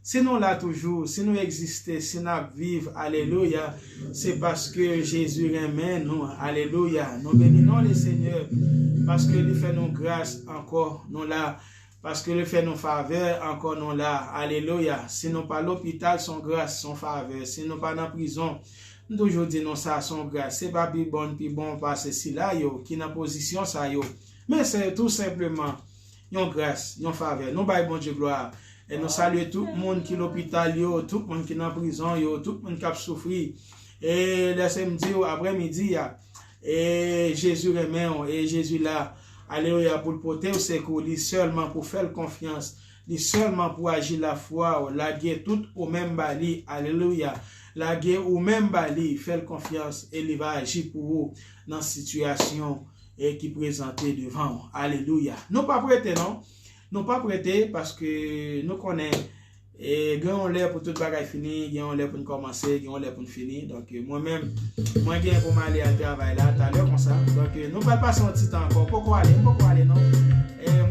Si nous là toujours, si nous existons, si nous vivons, alléluia, c'est parce que Jésus remet nous, alléluia. Nous bénissons le Seigneur parce que il fait nous grâce encore, nous là. Parce que il fait nous faveur, encore nous là, alléluia. Si nous pas l'hôpital, son grâce, son faveur. Si nous pas dans la prison, nous toujours disons ça, son grâce. C'est pas plus bon, parce si là, yo, qui dans position ça, yo. Mais c'est tout simplement, yon grâce, yon faveur. Nous baillons bon Dieu gloire. Et nous saluons tout le monde qui est l'hôpital, yo, tout le monde qui est dans la prison, yo, tout le monde qui a souffert. Et le samedi, après-midi, et Jésus remet, et Jésus là, alléluia, pour le porter au secours, lui seulement pour faire confiance, lui seulement pour agir la foi, la guerre tout au même bali, alléluia. La guerre au même bali, faire confiance, et il va agir pour vous dans la situation et qui présentait devant vous. Alléluia. Nous pas prêtés, non? Nous pas prêtés parce que nous connaissons et gagnons l'air pour toute bagaille fini, gagnons l'air pour nous commencer, gagnons l'air pour nous finir. Donc moi-même, moi gagne pour m'aller à travail là, tout à l'heure comme ça. Donc nous pas passer un petit temps encore. Pourquoi aller non? Et on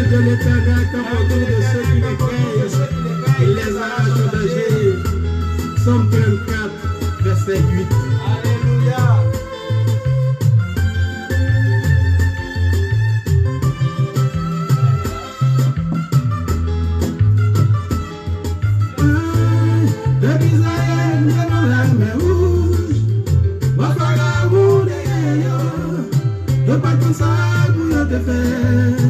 de l'Éternel campe autour de ceux qui les craignent. Il les arrache au danger. Psaume 34, verset 8. Alléluia. Depuis Israël, nous avons la mer rouge. Moi, pas la roue de yo. Yo pas comme ça pour yo te faire.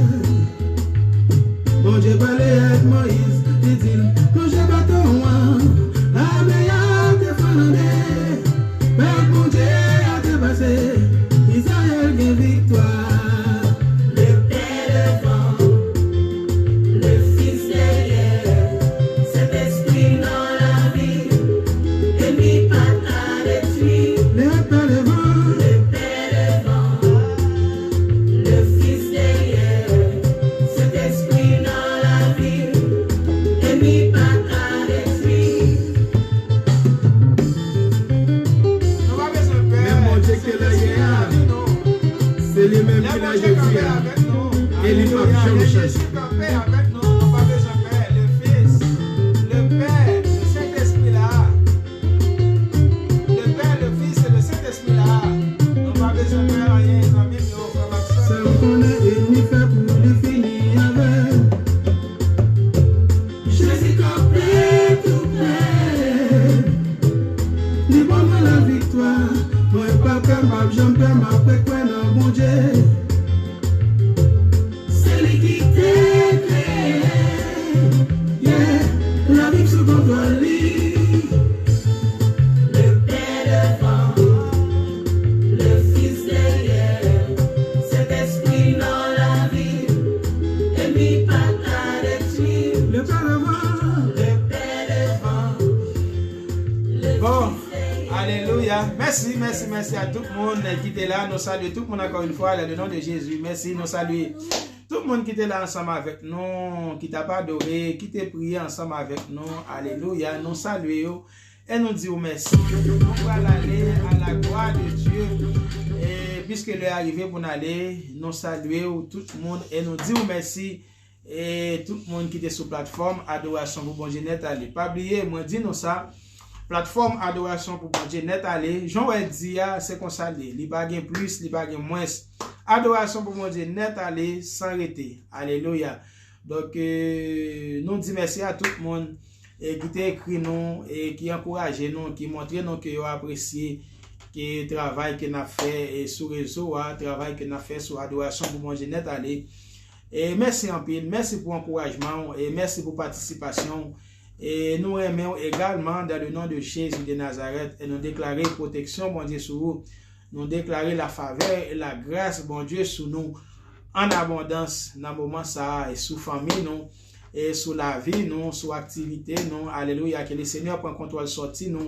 Bon Dieu parlait avec Moïse, dit-il, quand j'ai bâton, la meilleure te fendait. Mais bon Dieu a dépassé, Israël gagne victoire. Le Père devant, le Fils derrière, Saint-Esprit dans la vie, ennemi pas à détruire. Le Père devant, Le Père devant, le Fils derrière, Saint-Esprit dans la vie, ennemi pas à détruire. Nous pas besoin de peur. même mon Dieu qui l'a gagné, c'est lui-même qui l'a joué. Et il va jamais changer. Avec nous, nous pas besoin de peur. Le Fils, le Père, le Saint-Esprit là. Le Père, le Fils et le Saint-Esprit là. Nous pas besoin de peur rien. Ils ont mis nos frères Maxime. Ça me connaît et m'y fait pour lui finir avec. Je suis complet, tout prêt. Dis-moi la victoire. Moi, pas capable, j'en perds ma péquée dans mon Dieu. C'est lui qui t'a créé. Yeah, la vie sous contrôle. Le Père devant, le Fils derrière, Saint-Esprit dans la vie, ennemi pas à détruire. Le Père avant. Le Père devant, le Bon, Fils derrière. alléluia. Merci à tout le monde qui était là. Nous saluons tout le monde encore une fois dans le nom de Jésus. Merci, nous saluons tout le monde qui était là ensemble avec nous, qui t'a pas adoré, qui t'a prié ensemble avec nous. Alléluia. Nous saluons et nous disons merci. Nous allons aller à la gloire de Dieu. Et puisque l'heure est arrivée pour nous aller, nous saluons tout le monde et nous disons merci. Et tout le monde qui était sur plateforme Adoration pour bon Dieu net aller. Pas oublier, moi dis nous ça. Plateforme Adoration pour bon Dieu net aller. Jean dit c'est comme ça li pas gain plus, li pas gain moins. Adoration pour bon Dieu net aller sans arrêter. Alléluia. Donc nous dit merci à tout le monde et qui t'a écrit nous et qui encourage nous, qui montre nous que vous appréciez le travail que nous avons fait et sur réseau, travail que nous avons fait sur Adoration pour bon Dieu net aller. Et merci en pile, merci pour l'encouragement et merci pour la participation. Et nous aimons également dans le nom de Jésus de Nazareth et nous déclarer protection, bon Dieu, sur vous. Nous déclarer la faveur et la grâce, bon Dieu, sur nous en abondance dans le moment ça et sous famille, nous, et sous la vie, nous, sous activité, nous. Alléluia, que le Seigneur prend contrôle sortie, nous,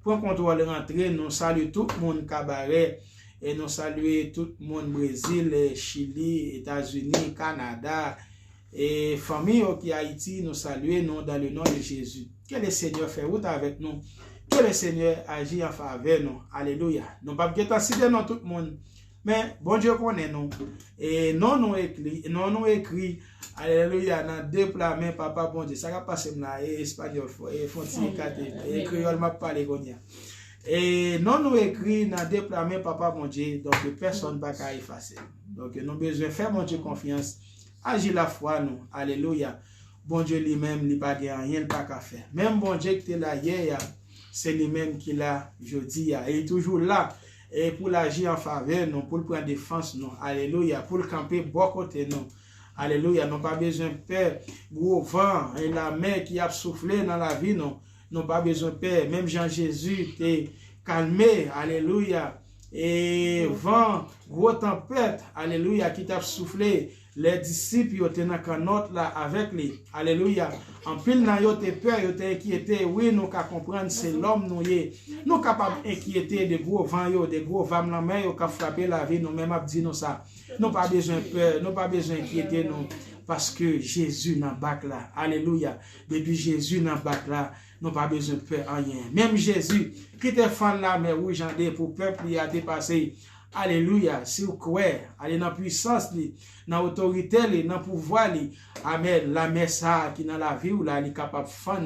prend contrôle rentrée, nous saluons tout le monde cabaret. Et nous saluons tout le monde Brésil, Chili, États-Unis, Canada et famille qui Haïti. Nous saluons nous dans le nom de Jésus. Que le Seigneur fait route avec nous. Que le Seigneur agit en faveur nous. Alléluia. Nous pas bien considérer non tout le monde. Mais bon Dieu connaît nous. Et non nous écrit. Alléluia. Dans deux plats mains, papa bon Dieu. Ça va passer là. Et espagnol. Et fontier et créole m'a parlé comme ça. Et non nous écrit dans des plats mains, papa bon Dieu. Donc personne ne va effacer. Donc nous avons besoin de faire mon Dieu confiance. Agir la foi nous. Alléluia. Bon Dieu lui-même, il n'y a pas rien, il pas qu'à faire. Même bon Dieu qui était là hier, c'est lui-même qui l'a jeudi. Il est toujours là. Et pour l'agir en faveur, nous, pour le prendre défense, nous. Alléluia. Pour le camper, bon côté, nous. Alléluia. Nous pas besoin de peur. Gros vent et la mer qui a soufflé dans la vie, nous. Nous pas besoin de peur. Même Jean-Jésus était calmé. Alléluia. Et vent, gros tempête. Alléluia. Qui t'a soufflé. Les disciples étaient dans la canotte là avec lui. Alléluia. En pile, nous avons peur, nous avons inquiété. Oui, nous avons comprendre, c'est l'homme nous y. Nous sommes capables d'inquiéter des gros vents, des gros vents dans la mer qui ont frappé la vie. Nous même dit nous ça. Nous pas besoin de peur, nous pas besoin d'inquiéter nous. Parce que Jésus n'a pas là. Alléluia. Depuis Jésus n'a pas là, nous pas besoin de peur en rien. Même Jésus, qui était fan la mer rouge pour le peuple, il a dépassé. Alléluia. Si vous croyez, allez dans la puissance, dans l'autorité, dans le pouvoir. Amen. La messe qui est dans la vie, là, elle est capable de faire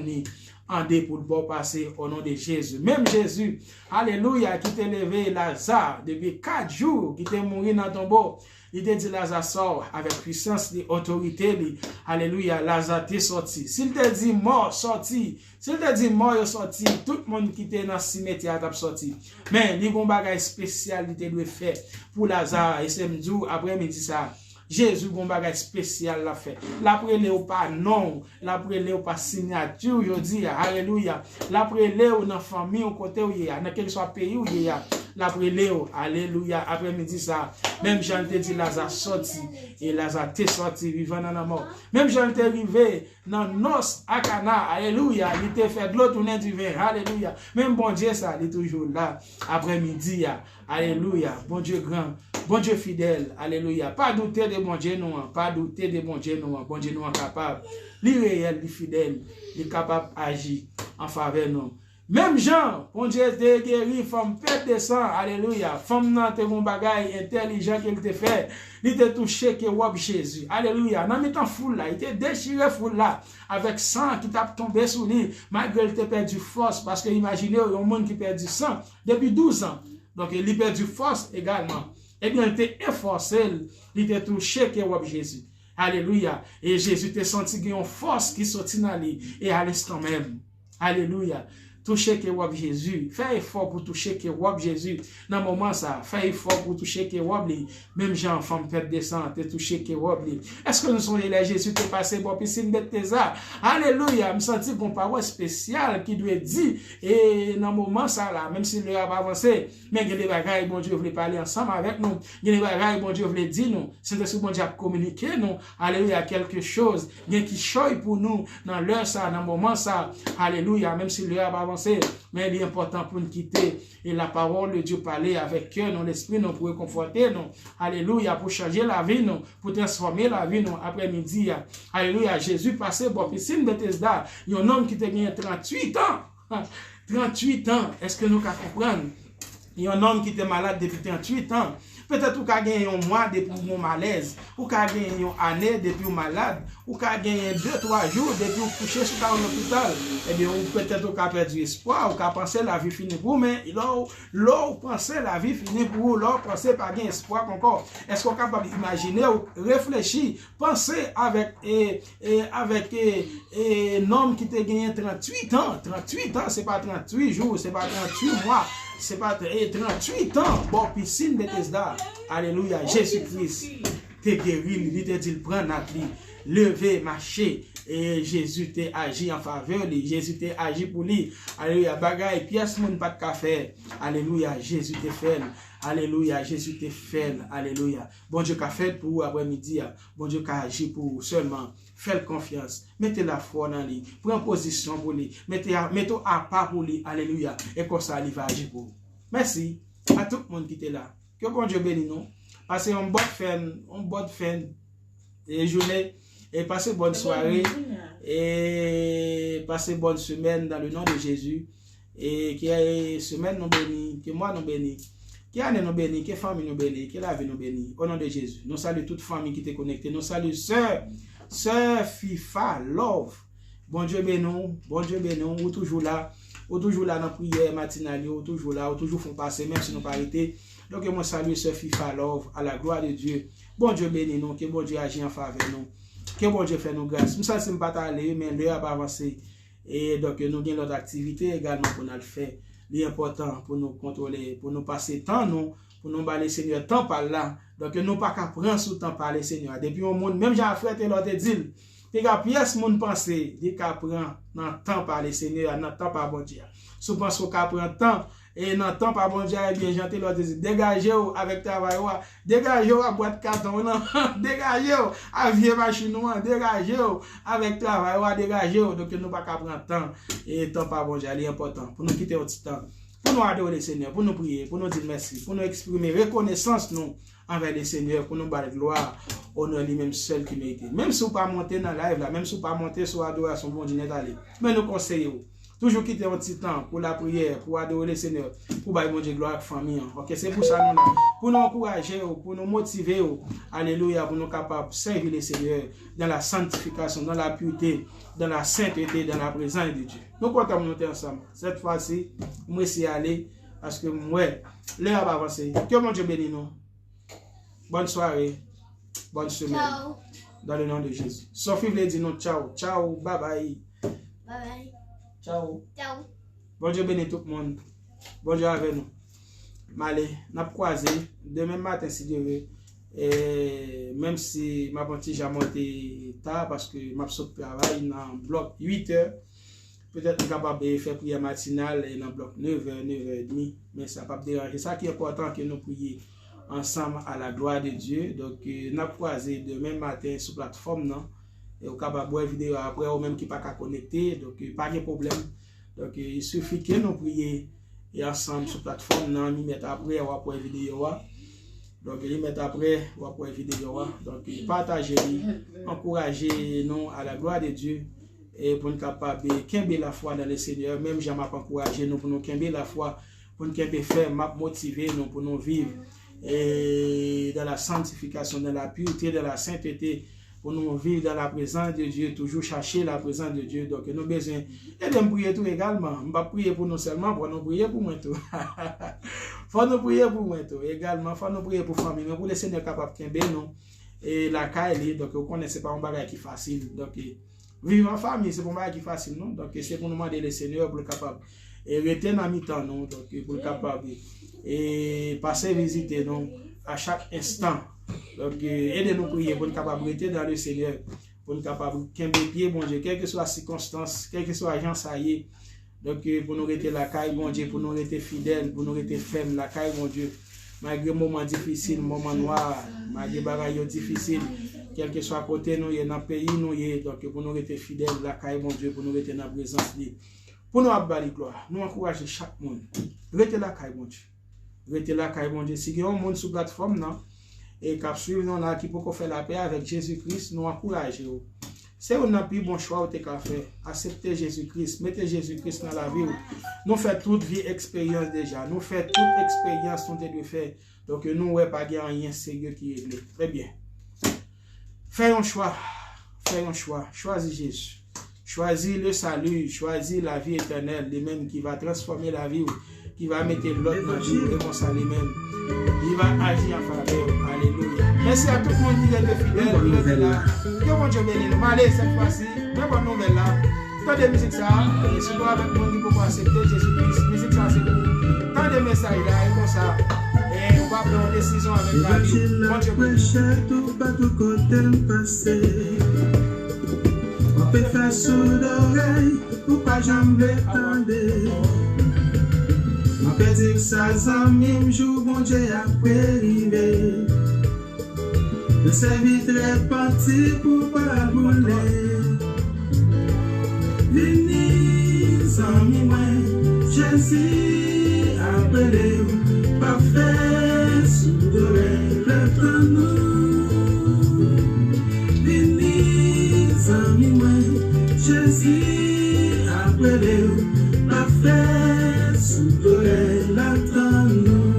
en dé pour le bon passer au nom de Jésus. Même Jésus, alléluia, qui t'a levé Lazare depuis 4 jours, qui t'a mouru dans ton tombeau. Il t'a dit Lazare sort avec puissance et autorité. Alléluia, Lazare t'est sorti. S'il t'a dit mort, sorti. S'il t'a dit mort, sorti. Tout le monde qui était dans le cimetière t'a sorti. Mais il y a un bagage spécial qui t'a fait pour Lazare. Et c'est après-midi ça. Jésus bon bagage spécial l'a fait. La prélé ou pas non, la prélé ou pas signature, je dis alléluia. La prélé ou dans famille ou côté où il y a, dans quel soit pays où il y a. La prélé ou alléluia après-midi ça. Même Jean te dit Lazare sorti et Lazare t'est sorti vivant dans la mort. Même Jean t'est arrivé dans nos à Cana, alléluia, il t'a fait de l'eau tourner du vin, alléluia. Même bon Dieu ça, il est toujours là après-midi, alléluia. Bon Dieu grand, bon Dieu fidèle, alléluia. Pas douter de bon Dieu non, pas douter de bon Dieu non, bon Dieu non capable. Il est réel, il est fidèle, il est capable d'agir en faveur de nous. Même Jean, bon Dieu te guéri, femme pète de sang, alléluia. Femme nan te bon bagay intelligent qu'il te fait. Il te touché que wab Jésus, alléluia. Nan mitan foule là, il te déchiré foule là, avec sang qui t'a tombé sous lui. Malgré il te perdu force, parce que imaginez, il y a un monde qui perd du sang depuis 12 ans. Donc il perd du force également. Eh bien, il te efforcé, il te touché que wab Jésus. Alléluia. Et Jésus te senti qu'il y a une force qui sortit dans lui. Et à l'instant même. Alléluia. Toucher que wab Jésus. Fais effort pour toucher que wab Jésus. Dans le moment ça, fais effort pour toucher que wab li. Même Jean, femme pète de sang, te toucher que wab li. Est-ce que nous sommes là, Jésus te passé bon piscine de tes arts? Alléluia. Me senti qu'on parole spéciale qui doit dire. Et dans le moment ça là, même si le a avancé, mais il y a des bagailles, bon Dieu voulait parler ensemble avec nous. Il y a des bagailles, bon Dieu voulait dire nous. C'est ce que bon Dieu a communiqué nous. Alléluia. Quelque chose, bien qui choye pour nous dans l'heure ça, dans le moment ça. Alléluia. Même si le a avancé, mais il est important pour nous quitter et la parole de Dieu parler avec cœur, dans l'esprit, nous pour conforter nous. Alléluia, pour changer la vie, nous, pour transformer la vie, nous, après-midi. Alléluia, Jésus passait bon piscine Bethesda. Il y a un homme qui a gagné 38 ans. 38 ans, est-ce que nous comprenons? Il y a un homme qui était malade depuis 38 ans. Peut-être qu'il a gagné un mois depuis mon malaise, ou qu'il a gagné une année depuis mon malade, ou qu'il a gagné 2-3 jours depuis qu'il couché sur l'hôpital. Eh bien, peut-être qu'il a perdu espoir, ou qu'il a pensé la vie finie pour vous, mais là où pensez la vie finie pour vous, là où pensez pas gagner espoir encore. Est-ce qu'on est capable d'imaginer ou réfléchir, penser avec un homme qui a gagné 38 ans. 38 ans, c'est pas 38 jours, c'est pas 38 mois. C'est pas 38 ans, bon piscine Bethesda. Alléluia, Jésus-Christ te guéri, il te dit prends notre lit, lever, marcher. Et Jésus t'a agi en faveur, Jésus t'a agi pour lui. Alléluia, bagaille, pièce moun pas de café. Alléluia, Jésus t'a fait. Alléluia, Jésus t'a fait. Alléluia. Bon Dieu qu'a fait pour vous après-midi. Bon Dieu qu'a agi pour vous seulement. Faites confiance. Mettez la foi dans lui. Prenez position pour lui. Mettez à part pour lui. Alléluia. Et comme ça, il va agir pour vous. Merci à tout le monde qui était là. Que bon Dieu bénisse nous. Passez une bonne fin de journée. Et passez bonne soirée. Et passez bonne semaine dans le nom de Jésus. Et qui ait semaine nous béni. Que moi nous béni. Qui année nous béni. Que famille nous béni. Que la vie nous béni. Au nom de Jésus. Nous saluons toute famille qui est connectée. Nous saluons Sœur FIFA Love. Bon Dieu bénis nous. Bon Dieu bénis nous. Ou toujours là dans la prière matinale. Ou toujours là. Ou toujours font passer même si nous pas arrêté. Donc moi salue Sœur FIFA Love. À la gloire de Dieu. Bon Dieu bénis nous. Que bon Dieu agit en faveur de nous. Que bon Dieu fait nous grâce. Nous ne sommes pas allés, mais l'heure a pas avancé. Et donc nous avons d'autres activités également pour nous le faire. L'important pour nous contrôler, pour nous passer temps, nous, pour nous parler Seigneur, temps par là. Donc nous pas qu'à prendre sous temps par le Seigneur. Depuis au monde, même Jean-Frère et l'autre dit, t'es qu'à pièce mon penser, dit qu'à prendre dans temps par le Seigneur, dans temps par bon Dieu. Si vous pensez qu'à prendre temps, et dans temps par bon Dieu, bien gentil, l'autre dit, dégagez-vous avec travail, dégagez-vous à boîte carton, dégagez-vous à vieux machine, dégagez-vous avec travail, dégagez-vous. Donc nous pas qu'à prendre temps, et temps par bon Dieu, c'est important pour nous quitter au petit temps. Pour nous adorer le Seigneur, pour nous prier, pour nous dire merci, pour nous exprimer reconnaissance nous envers le Seigneur, pour nous battre gloire, honneur lui-même seul qui mérite. Même si vous ne pas monter dans la live, là, même si vous ne pas monter sur l'adoration bon Dieu, mais nous conseillons. Toujours quitter un petit temps pour la prière, pour adorer le Seigneur, pour bailler mon Dieu gloire avec famille. OK, c'est pour ça nous là, pour nous encourager, pour nous motiver, alléluia, pour nous capables de servir le Seigneur dans la sanctification, dans la pureté, dans la sainteté, dans la présence de Dieu. Nous comptons monter ensemble. Cette fois-ci, moi c'est aller parce que moi, l'heure va avancer. Que mon Dieu bénisse nous. Bonne soirée, bonne semaine. Ciao. Dans le nom de Jésus. Sophie voulait dire non, ciao, ciao, bye bye. Bye bye. Ciao. Ciao. Bon Dieu bénisse tout le monde. Bon Dieu avec nous. Allez, n'a croisé demain matin si Dieu veut. Et même si ma partie j'ai monté tard parce que ma sauté travail dans bloc 8h. Peut-être capable de faire prière matinale et dans bloc 9h, 9h30. Mais ça ne va pas déranger. Ça qui est important que nous prions ensemble à la gloire de Dieu. Donc, nous avons croisé demain matin sur la plateforme. Non? Et vous pouvez voir la vidéo après, ou même qui n'est pas connecté. Donc, pas de problème. Donc, il suffit que nous prions et ensemble sur la plateforme. Nous mettons après, on va voir la vidéo. Donc, il met après, on va voir la vidéo. Donc, partagez, encouragez-nous à la gloire de Dieu. Et pour nous capables de camber la foi dans le Seigneur. Même j'aime encourager nous pour nous camber la foi. Pour nous faire, motiver nous pour nous vivre. Et dans la sanctification, dans la pureté, dans la sainteté, pour nous vivre dans la présence de Dieu, toujours chercher la présence de Dieu. Donc, nous avons besoin de prier tout également. Je ne vais pas prier pour nous seulement, pour nous prier pour moi tout. Faut nous prier pour moi tout. Également, faut nous prier pour la famille, mais pour le Seigneur capable de camber nous. Et la caille, donc, vous connaissez pas un bagage qui est facile. Donc, vivre en famille, c'est pour un bagage qui est facile, non? Donc, c'est pour nous demander le Seigneur pour le capable. Et rester dans mi-temps, non? Donc, pour le capable. Et passer visiter nous à chaque instant. Donc, aidez-nous à prier pour nous capables de rester dans le Seigneur, pour nous capables de camber pied, bon Dieu, quelle que soit la circonstance, quelle que soit l'agence, ça y est. Donc, pour nous rester la caille, bon Dieu, pour nous rester fidèles, pour nous rester fermes, la caille, bon Dieu, malgré moments difficiles, moments noirs, malgré bagailles difficiles, quel que soit côté nous, dans le pays, nous, donc, pour nous rester fidèles, la caille, bon Dieu, pour nous rester dans la présence de Dieu. Pour nous abattre gloire, nous encourager chaque monde, rester la caille, bon Dieu. Restez là, car bon Dieu, si il y a un monde sur la plateforme, non, et qui suivre là, qui peut faire la paix avec Jésus-Christ, nous encourageons. C'est un plus bon choix que vous avez fait. Acceptez Jésus-Christ, mettez Jésus-Christ dans la vie. Nous faisons toute vie expérience déjà. Nous faisons toute expérience qu'on doit faire. Donc nous n'avons pas rien sérieux qui est réglé. Très bien. Fais un choix. Fais un choix. Choisis Jésus. Choisis le salut. Choisis la vie éternelle. Le même qui va transformer la vie. Qui va mettre l'autre dans la vie et mon salut même. Il va agir en faveur. Alléluia. Merci à tout le monde qui est fidèle. Qui est là. Que mon Dieu bénisse nous. Allez, cette fois-ci, mais bonne nouvelle là. Tant de musique ça, et surtout avec mon qui peut accepter Jésus-Christ. Musique ça, c'est pour. Tant de messages là, et comme ça. Et on va prendre une décision avec la vie. Mon Dieu bénisse. On peut faire sous l'oreille, pour pas jamais attendre. On peut dire que ça, même jour, bon Dieu a arrivé. Le serviteur est parti pour pas rouler. Venez, amis, moi, Jésus a appelé, parfait, sous l'oreille, le nous. Venez, amis, moi, Jésus a appelé, parfait, sous l'oreille, nous.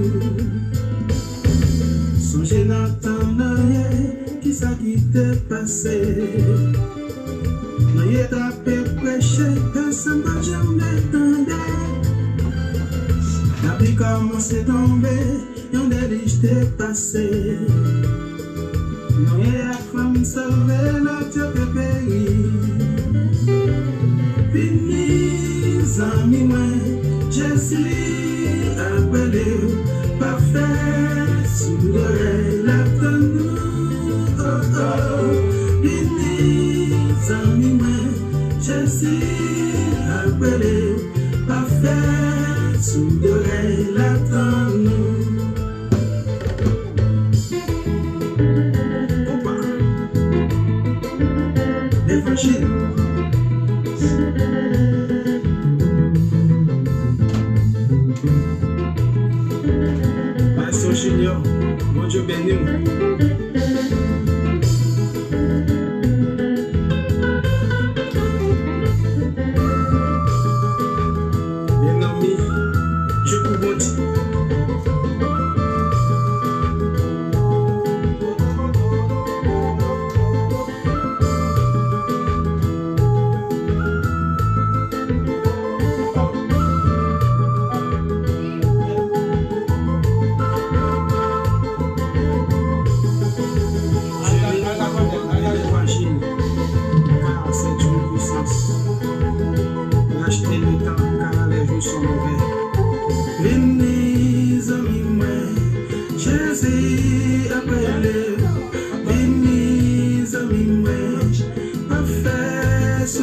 Songez dans ton oreille, qui ça qui t'est passé. Noyé tapé, prêché, personne n'a jamais tendé. La vie commence à tomber, y'en délige t'est passé. Noyé la femme sauvée, l'autre te périt. Finis, amis, moi, Jésus a appelé, parfait, sous l'oreille, nous. Oh, oh, finis, amis, moi, Jésus a appelé, parfait, sous l'oreille, nous. Opa, l'évangile. Pasteur Junior, mon Dieu béni.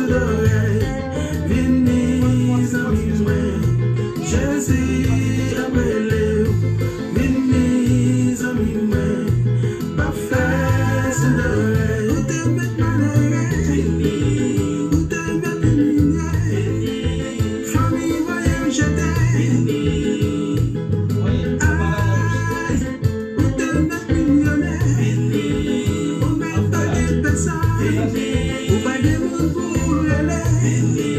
d'oreille. Vini, zami mwen, Jésus appelé. Vini, zami mwen, pas faire sous d'oreille. Où te met malheureux, vini. Où te met humilié, vini. Famille voyage jeter, vini. Aïe, où te met millionnaire, vini. Où met pas de personnes, vini. Où pas de monde pour relais, vini.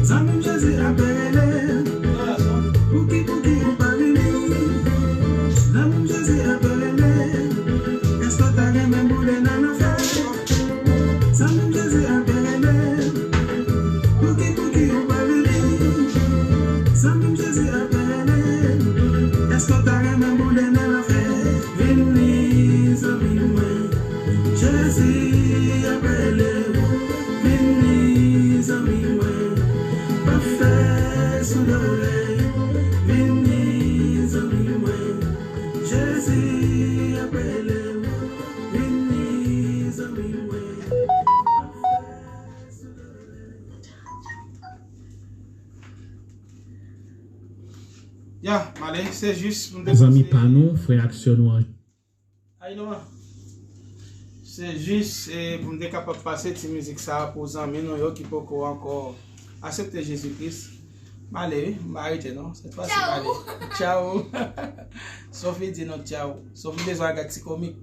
Zami Jésus appelé, pour qui on parle de Zami Jésus appelé, est-ce que t'as les mêmes boulets dans l'affaire? Zami Jésus appelé, pour qui on parle de Zami Jésus appelé, est-ce que t'as les mêmes boulets dans l'affaire? Vini, zami mwen, Jésus appelé, vini, zami mwen, pas faire sous l'oreille, vini, zami mwen, Jésus appelé, vini, zami mwen, pas faire sous l'oreille. Ya, malé, c'est juste pour me Les amis pas nous, frère action nous. Aïe, non. C'est juste pour me capable de passer cette musique ça pour les amis nous qui peuvent encore accepter Jésus-Christ. Malé, m'arrêter non, cette fois c'est malé. Ciao. Sophie dit non ciao. Sophie besoin de gâteau comique.